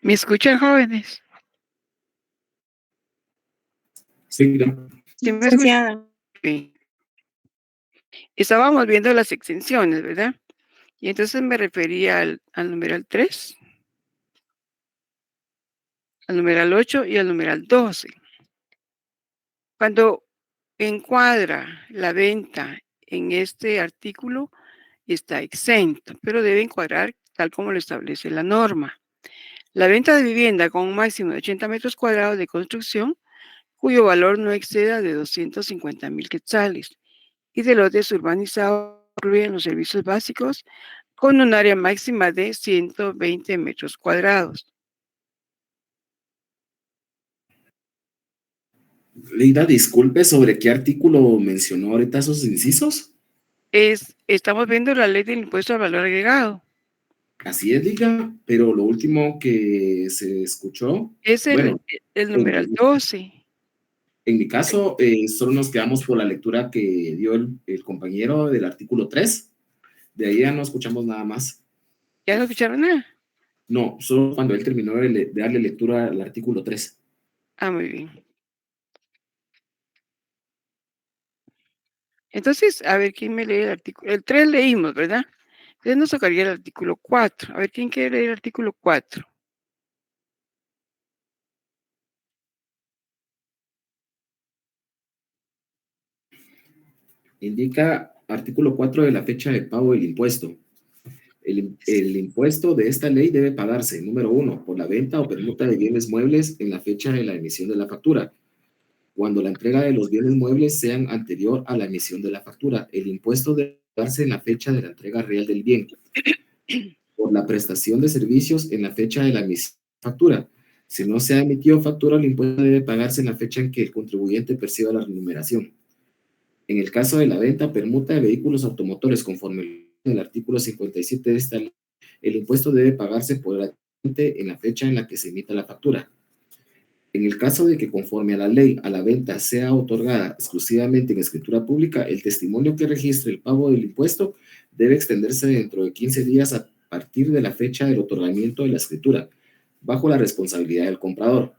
¿Me escuchan, jóvenes? Sí, ¿Sí me escuchan? Sí. Estábamos viendo las extensiones, ¿verdad? Y entonces me refería al numeral 3, al numeral 8 y al numeral 12. Cuando encuadra la venta en este artículo, está exento, pero debe encuadrar tal como lo establece la norma. La venta de vivienda con un máximo de 80 metros cuadrados de construcción, cuyo valor no exceda de 250,000 quetzales, y de lotes urbanizados incluyen los servicios básicos con un área máxima de 120 metros cuadrados. Leida, disculpe, ¿sobre qué artículo mencionó ahorita esos incisos? Estamos viendo la ley del impuesto al valor agregado. Así es, Liga, pero lo último que se escuchó, Es el numeral 12. En mi caso, solo nos quedamos por la lectura que dio el compañero del artículo 3. De ahí ya no escuchamos nada más. ¿Ya no escucharon nada? No, solo cuando él terminó de darle lectura al artículo 3. Ah, muy bien. Entonces, a ver, ¿quién me lee el artículo? El 3 leímos, ¿verdad? Entonces nos tocaría el artículo 4. A ver, ¿quién quiere leer el artículo 4? Indica artículo 4 de la fecha de pago del impuesto. El impuesto de esta ley debe pagarse, número 1, por la venta o permuta de bienes muebles en la fecha de la emisión de la factura. Cuando la entrega de los bienes muebles sean anterior a la emisión de la factura, el impuesto debe pagarse en la fecha de la entrega real del bien. Por la prestación de servicios en la fecha de la emisión de la factura. Si no se ha emitido factura, el impuesto debe pagarse en la fecha en que el contribuyente perciba la remuneración. En el caso de la venta permuta de vehículos automotores, conforme el artículo 57 de esta ley, el impuesto debe pagarse por el adquirente en la fecha en la que se emita la factura. En el caso de que, conforme a la ley, a la venta sea otorgada exclusivamente en escritura pública, el testimonio que registre el pago del impuesto debe extenderse dentro de 15 días a partir de la fecha del otorgamiento de la escritura, bajo la responsabilidad del comprador.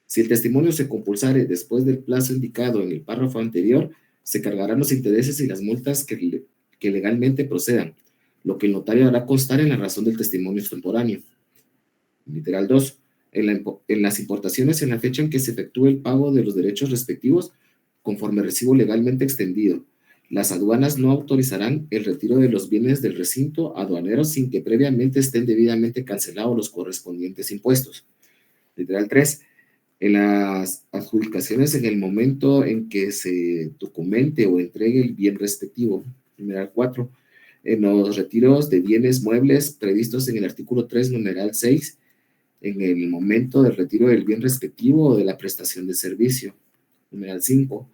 Si el testimonio se compulsare después del plazo indicado en el párrafo anterior, se cargarán los intereses y las multas que legalmente procedan, lo que el notario hará constar en la razón del testimonio extemporáneo. Literal 2. En las importaciones, en la fecha en que se efectúe el pago de los derechos respectivos, conforme recibo legalmente extendido, las aduanas no autorizarán el retiro de los bienes del recinto aduanero sin que previamente estén debidamente cancelados los correspondientes impuestos. Literal 3. En las adjudicaciones, en el momento en que se documente o entregue el bien respectivo. Numeral 4. En los retiros de bienes muebles previstos en el artículo 3, numeral 6, en el momento del retiro del bien respectivo o de la prestación de servicio. Numeral 5.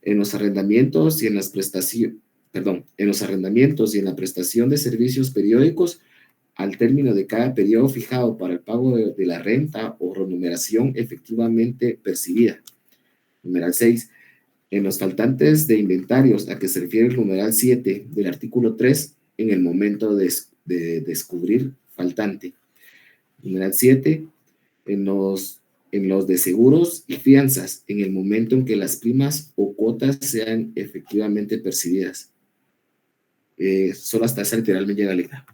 En los arrendamientos y en las prestaciones, en los arrendamientos y en la prestación de servicios periódicos, al término de cada periodo fijado para el pago de la renta o remuneración efectivamente percibida. Numeral 6. En los faltantes de inventarios a que se refiere el numeral 7 del artículo 3, en el momento de descubrir faltante. Numeral 7. En los de seguros y fianzas, en el momento en que las primas o cuotas sean efectivamente percibidas. Solo hasta esa literal me llega letra.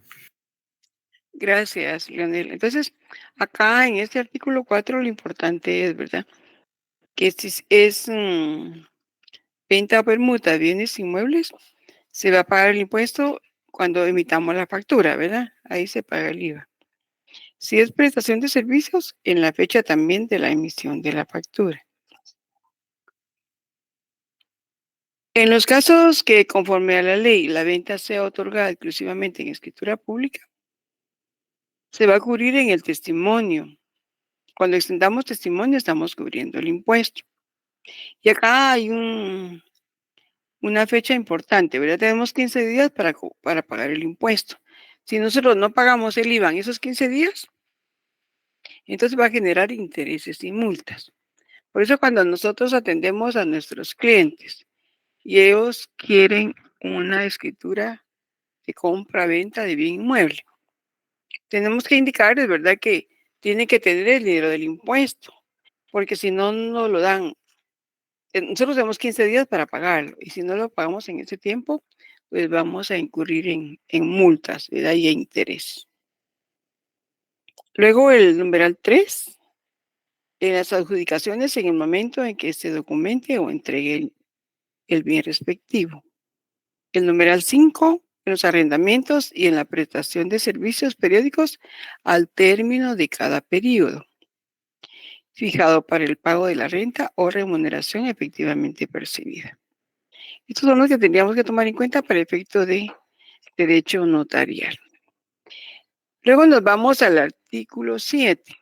Gracias, Leonel. Entonces, acá en este artículo 4 lo importante es, ¿verdad? Que si es venta o permuta de bienes inmuebles, se va a pagar el impuesto cuando emitamos la factura, ¿verdad? Ahí se paga el IVA. Si es prestación de servicios, en la fecha también de la emisión de la factura. En los casos que, conforme a la ley, la venta sea otorgada exclusivamente en escritura pública, se va a cubrir en el testimonio. Cuando extendamos testimonio, estamos cubriendo el impuesto. Y acá hay una fecha importante, ¿verdad? Tenemos 15 días para pagar el impuesto. Si nosotros no pagamos el IVA en esos 15 días, entonces va a generar intereses y multas. Por eso cuando nosotros atendemos a nuestros clientes y ellos quieren una escritura de compra-venta de bien inmueble, tenemos que indicarles, ¿verdad? Que tiene que tener el dinero del impuesto, porque si no, no lo dan. Nosotros tenemos 15 días para pagarlo, y si no lo pagamos en ese tiempo, pues vamos a incurrir en multas, ¿verdad? Y en interés. Luego el numeral 3, en las adjudicaciones en el momento en que se documente o entregue el bien respectivo. El numeral 5, en los arrendamientos y en la prestación de servicios periódicos al término de cada periodo, fijado para el pago de la renta o remuneración efectivamente percibida. Estos son los que tendríamos que tomar en cuenta para efecto de derecho notarial. Luego nos vamos al artículo 7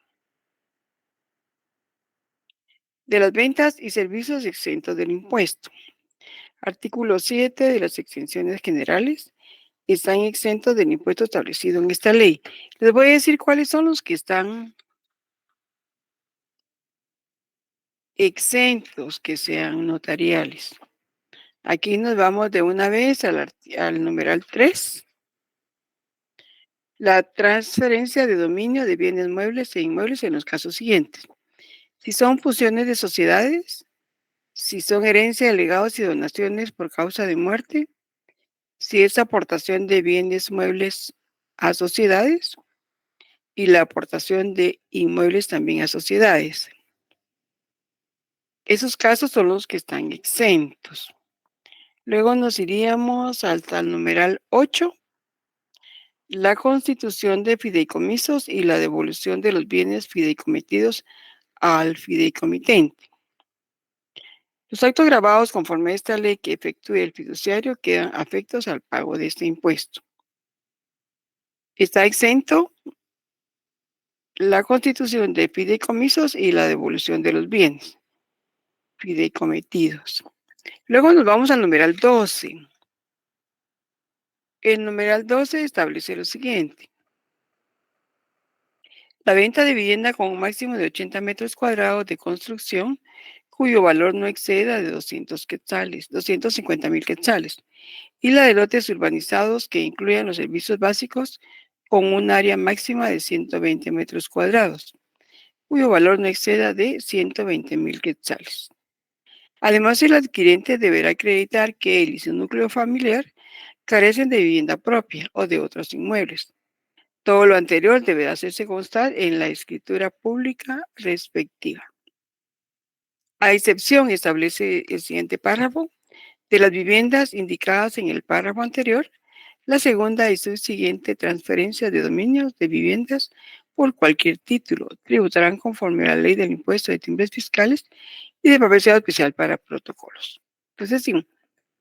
de las ventas y servicios exentos del impuesto. Artículo 7 de las exenciones generales están exentos del impuesto establecido en esta ley. Les voy a decir cuáles son los que están exentos que sean notariales. Aquí nos vamos de una vez al numeral 3. La transferencia de dominio de bienes muebles e inmuebles en los casos siguientes. Si son fusiones de sociedades, si son herencia de legados y donaciones por causa de muerte, si es aportación de bienes muebles a sociedades y la aportación de inmuebles también a sociedades. Esos casos son los que están exentos. Luego nos iríamos hasta el numeral 8, la constitución de fideicomisos y la devolución de los bienes fideicometidos al fideicomitente. Los actos grabados conforme a esta ley que efectúe el fiduciario quedan afectos al pago de este impuesto. Está exento la constitución de fideicomisos y la devolución de los bienes fideicometidos. Luego nos vamos al numeral 12. El numeral 12 establece lo siguiente. La venta de vivienda con un máximo de 80 metros cuadrados de construcción cuyo valor no exceda de 250,000 quetzales, y la de lotes urbanizados que incluyan los servicios básicos con un área máxima de 120 metros cuadrados, cuyo valor no exceda de 120,000 quetzales. Además, el adquirente deberá acreditar que él y su núcleo familiar carecen de vivienda propia o de otros inmuebles. Todo lo anterior deberá hacerse constar en la escritura pública respectiva. A excepción, establece el siguiente párrafo, de las viviendas indicadas en el párrafo anterior, la segunda y subsiguiente transferencia de dominios de viviendas por cualquier título tributarán conforme a la ley del impuesto de timbres fiscales y de papel especial para protocolos. Entonces, sí,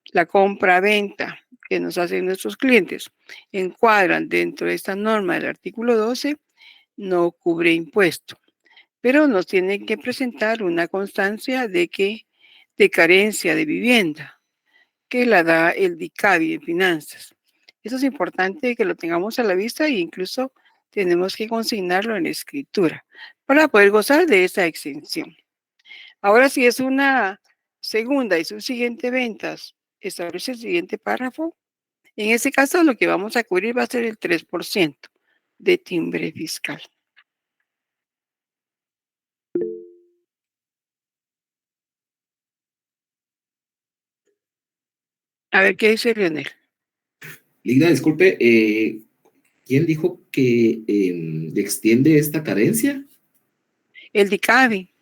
la compra-venta que nos hacen nuestros clientes encuadran dentro de esta norma del artículo 12, no cubre impuesto, pero nos tienen que presentar una constancia de carencia de vivienda, que la da el DICABI en finanzas. Eso es importante que lo tengamos a la vista e incluso tenemos que consignarlo en la escritura para poder gozar de esa exención. Ahora, si es una segunda y subsiguiente ventas, establece el siguiente párrafo. En ese caso, lo que vamos a cubrir va a ser el 3% de timbre fiscal. A ver, ¿qué dice Lionel? Ligda, disculpe, ¿quién dijo que extiende esta carencia? El DICABI,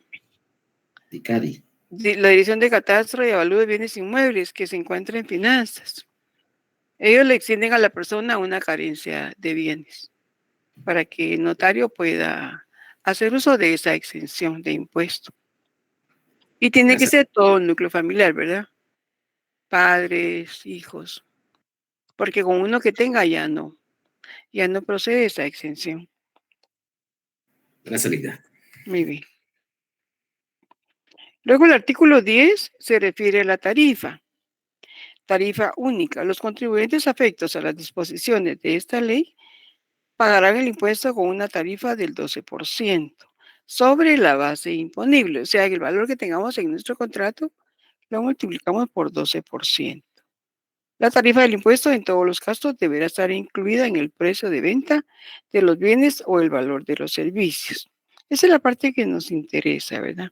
DICADI. la Dirección de Catastro y Avalúo de Bienes Inmuebles, que se encuentra en finanzas. Ellos le extienden a la persona una carencia de bienes para que el notario pueda hacer uso de esa exención de impuesto. Y tiene que ser todo el núcleo familiar, ¿verdad? Padres, hijos. Porque con uno que tenga ya no procede esa exención. Gracias, Ligda. Muy bien. Luego el artículo 10 se refiere a la tarifa. Tarifa única. Los contribuyentes afectos a las disposiciones de esta ley pagarán el impuesto con una tarifa del 12% sobre la base imponible. O sea, que el valor que tengamos en nuestro contrato lo multiplicamos por 12%. La tarifa del impuesto en todos los casos deberá estar incluida en el precio de venta de los bienes o el valor de los servicios. Esa es la parte que nos interesa, ¿verdad?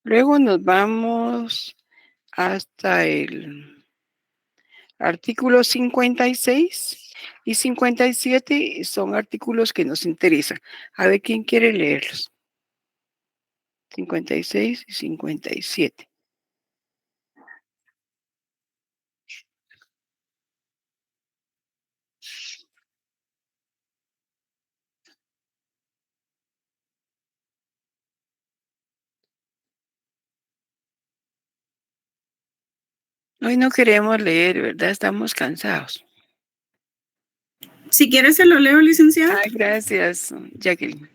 Luego nos vamos hasta el artículo 56 y 57 son artículos que nos interesan. A ver quién quiere leerlos. 56 y 57. Hoy no queremos leer, ¿verdad? Estamos cansados. Si quieres se lo leo, licenciada. Ay, gracias, Jacqueline.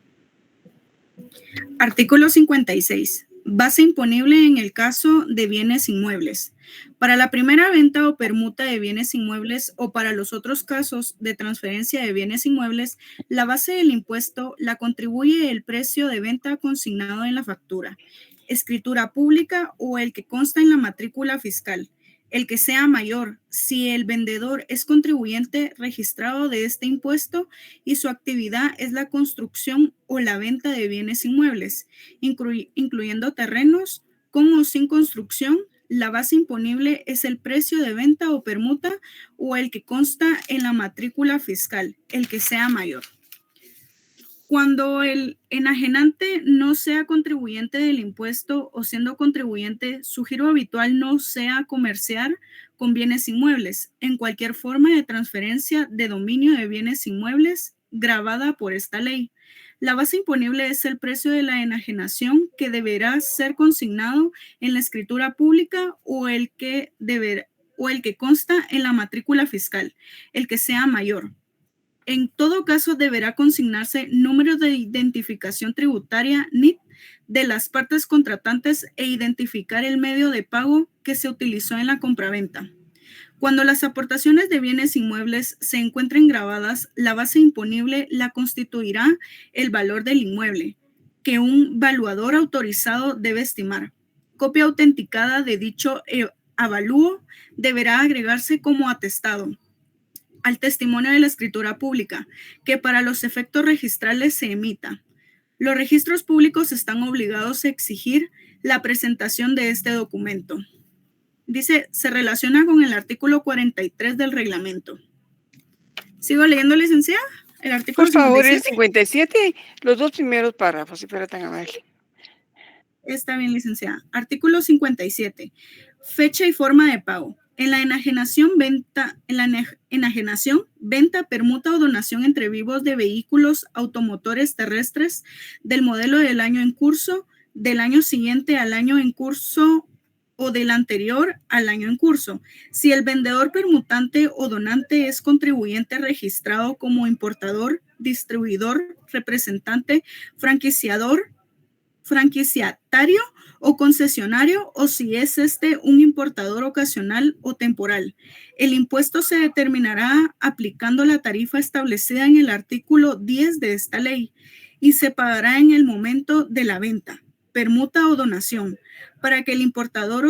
Artículo 56. Base imponible en el caso de bienes inmuebles. Para la primera venta o permuta de bienes inmuebles o para los otros casos de transferencia de bienes inmuebles, la base del impuesto la contribuye el precio de venta consignado en la factura, escritura pública o el que consta en la matrícula fiscal, el que sea mayor si el vendedor es contribuyente registrado de este impuesto y su actividad es la construcción o la venta de bienes inmuebles, incluyendo terrenos con o sin construcción. La base imponible es el precio de venta o permuta o el que consta en la matrícula fiscal, el que sea mayor. Cuando el enajenante no sea contribuyente del impuesto o siendo contribuyente, su giro habitual no sea comerciar con bienes inmuebles en cualquier forma de transferencia de dominio de bienes inmuebles grabada por esta ley. La base imponible es el precio de la enajenación que deberá ser consignado en la escritura pública o el que consta en la matrícula fiscal, el que sea mayor. En todo caso, deberá consignarse número de identificación tributaria NIT de las partes contratantes e identificar el medio de pago que se utilizó en la compraventa. Cuando las aportaciones de bienes inmuebles se encuentren grabadas, la base imponible la constituirá el valor del inmueble, que un valuador autorizado debe estimar. Copia autenticada de dicho avalúo deberá agregarse como atestado al testimonio de la escritura pública, que para los efectos registrales se emita. Los registros públicos están obligados a exigir la presentación de este documento. Dice, se relaciona con el artículo 43 del reglamento. ¿Sigo leyendo, licenciada? El artículo Por favor, 57. el 57, los dos primeros párrafos, si fuera tan amable. Está bien, licenciada. Artículo 57. Fecha y forma de pago. En la enajenación, venta, permuta o donación entre vivos de vehículos automotores terrestres del modelo del año en curso, del año siguiente al año en curso o del anterior al año en curso. Si el vendedor permutante o donante es contribuyente registrado como importador, distribuidor, representante, franquiciatario o concesionario, o si es un importador ocasional o temporal. El impuesto se determinará aplicando la tarifa establecida en el artículo 10 de esta ley y se pagará en el momento de la venta, permuta o donación, para que el importador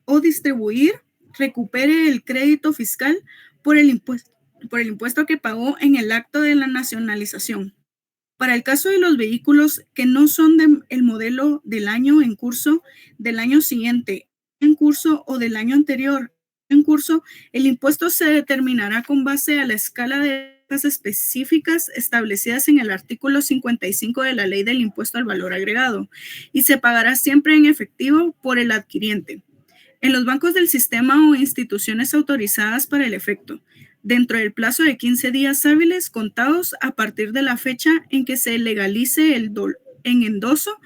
o distribuir recupere el crédito fiscal por el impuesto que pagó en el acto de la nacionalización. Para el caso de los vehículos que no son del modelo del año en curso, del año siguiente en curso o del año anterior en curso, el impuesto se determinará con base a la escala de tasas específicas establecidas en el artículo 55 de la Ley del Impuesto al Valor Agregado y se pagará siempre en efectivo por el adquiriente en los bancos del sistema o instituciones autorizadas para el efecto, dentro del plazo de 15 días hábiles contados a partir de la fecha en que se legalice en endoso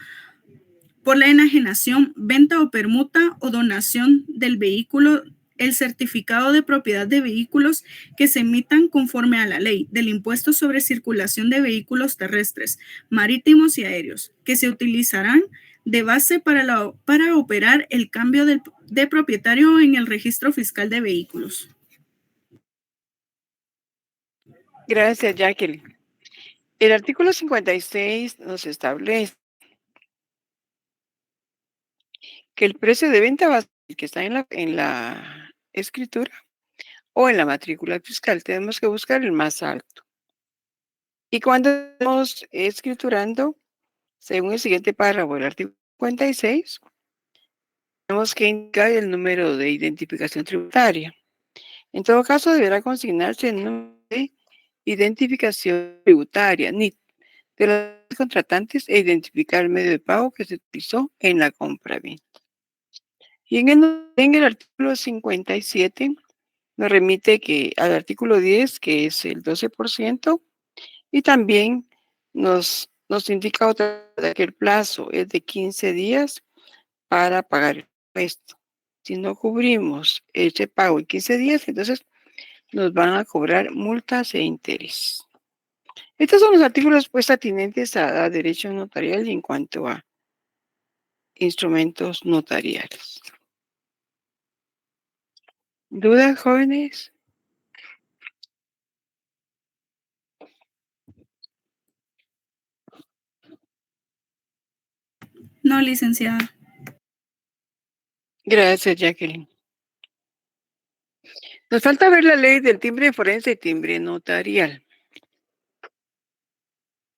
por la enajenación, venta o permuta o donación del vehículo, el certificado de propiedad de vehículos que se emitan conforme a la ley del impuesto sobre circulación de vehículos terrestres, marítimos y aéreos, que se utilizarán de base para operar el cambio de propietario en el registro fiscal de vehículos. Gracias, Jacqueline. El artículo 56 nos establece que el precio de venta va a ser el que está en la escritura o en la matrícula fiscal. Tenemos que buscar el más alto. Y cuando estamos escriturando, según el siguiente párrafo del artículo 56, tenemos que indicar el número de identificación tributaria. En todo caso, deberá consignarse el número de identificación tributaria, NIT, de los contratantes e identificar el medio de pago que se utilizó en la compra-venta. Y en el artículo 57 nos remite al artículo 10, que es el 12%, y también nos indica otra vez que el plazo es de 15 días para pagar el impuesto. Si no cubrimos ese pago en 15 días, entonces nos van a cobrar multas e intereses. Estos son los artículos pues atinentes a derecho notarial y en cuanto a instrumentos notariales. ¿Dudas, jóvenes? No, licenciada. Gracias, Jacqueline. Nos falta ver la ley del timbre forense y timbre notarial.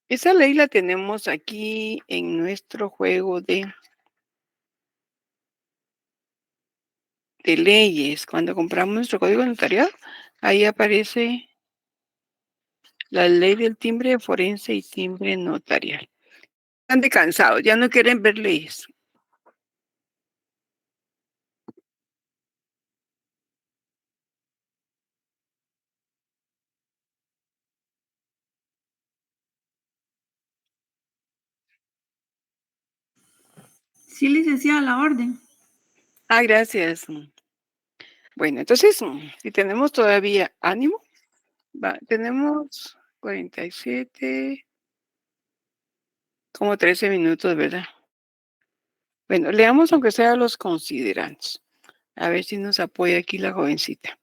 Esa ley la tenemos aquí en nuestro juego de leyes. Cuando compramos nuestro código notarial, ahí aparece la ley del timbre forense y timbre notarial. Están cansados, ya no quieren ver leyes. Sí, licenciada, la orden. Ah, gracias. Bueno, entonces, si tenemos todavía ánimo, tenemos 47, como 13 minutos, ¿verdad? Bueno, leamos aunque sea los considerandos. A ver si nos apoya aquí la jovencita.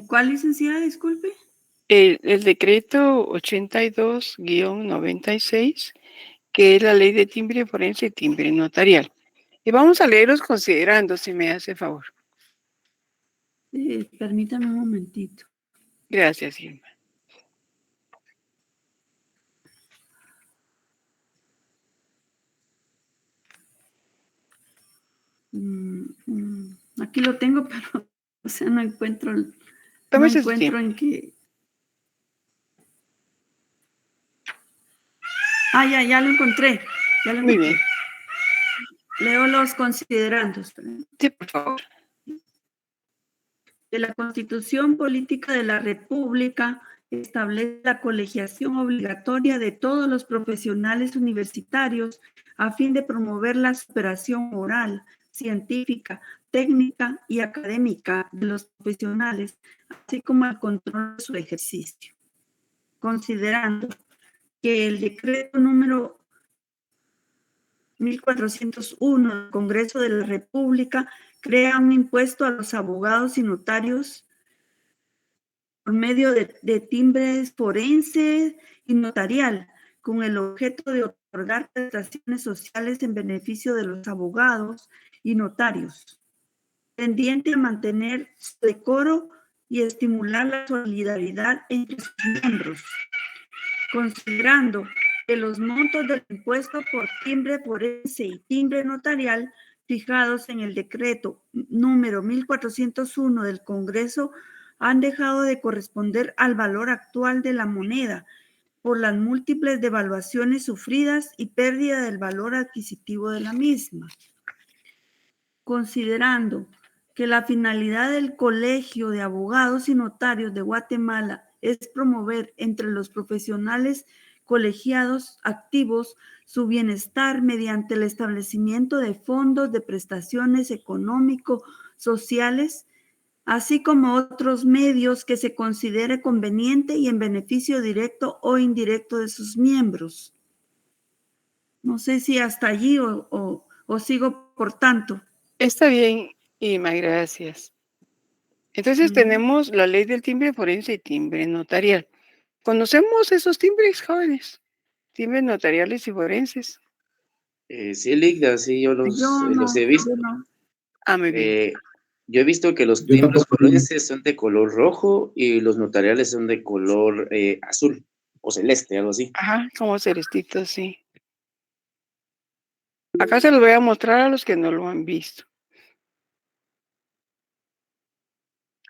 ¿Cuál licenciada, disculpe? El decreto 82-96, que es la ley de timbre forense y timbre notarial. Y vamos a leer los considerandos, si me hace favor. Permítame un momentito. Gracias, Irma. Aquí lo tengo, pero o sea, no encuentro Tómese su tiempo. en qué. Ah, ya lo encontré. Muy bien. Leo los considerandos. Sí, por favor. De la Constitución Política de la República establece la colegiación obligatoria de todos los profesionales universitarios a fin de promover la superación moral, científica, técnica y académica de los profesionales, así como el control de su ejercicio. Considerando que el decreto número 1401 del Congreso de la República crea un impuesto a los abogados y notarios por medio de timbres forense y notarial, con el objeto de otorgar prestaciones sociales en beneficio de los abogados y notarios, tendiente a mantener su decoro y estimular la solidaridad entre sus miembros, considerando que los montos del impuesto por timbre forense y timbre notarial fijados en el decreto número 1401 del Congreso han dejado de corresponder al valor actual de la moneda por las múltiples devaluaciones sufridas y pérdida del valor adquisitivo de la misma. Considerando que la finalidad del Colegio de Abogados y Notarios de Guatemala es promover entre los profesionales colegiados activos su bienestar mediante el establecimiento de fondos de prestaciones económico-sociales, así como otros medios que se considere conveniente y en beneficio directo o indirecto de sus miembros. No sé si hasta allí o sigo por tanto. Está bien, Irma, gracias. Entonces tenemos la ley del timbre forense y timbre notarial. ¿Conocemos esos timbres, jóvenes? Timbres notariales y forenses. Sí, Ligda, sí, yo los he visto. Muy bien. Yo he visto que los Yo timbres tampoco. forenses son de color rojo y los notariales son de color azul o celeste, algo así. Ajá, como celestito, sí. Acá se los voy a mostrar a los que no lo han visto.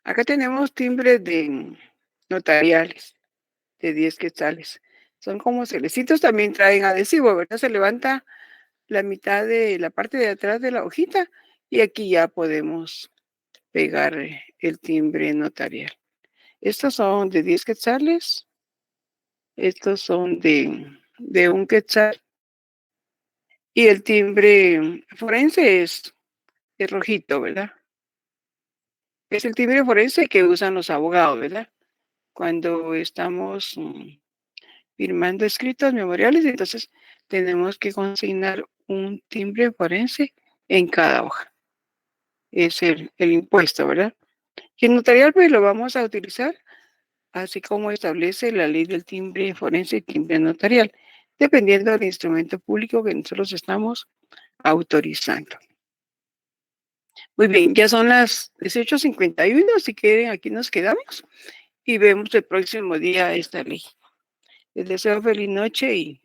Acá tenemos timbres de notariales de 10 quetzales. Son como celestitos, también traen adhesivo, ¿verdad? Se levanta la mitad de la parte de atrás de la hojita y aquí ya podemos pegar el timbre notarial. Estos son de 10 quetzales. Estos son de 1 quetzal. Y el timbre forense es rojito, ¿verdad? Es el timbre forense que usan los abogados, ¿verdad? Cuando estamos firmando escritos memoriales, entonces tenemos que consignar un timbre forense en cada hoja. Es el impuesto, ¿verdad? Y el notarial, pues lo vamos a utilizar así como establece la ley del timbre forense y timbre notarial, dependiendo del instrumento público que nosotros estamos autorizando. Muy bien, ya son las 18:51, si quieren aquí nos quedamos y vemos el próximo día esta ley. Les deseo feliz noche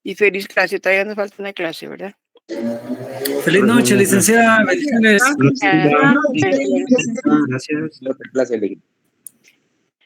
y feliz clase. Todavía nos falta una clase, ¿verdad? Feliz noche, licenciada. Bendiciones. Gracias. Gracias. Clase alegre.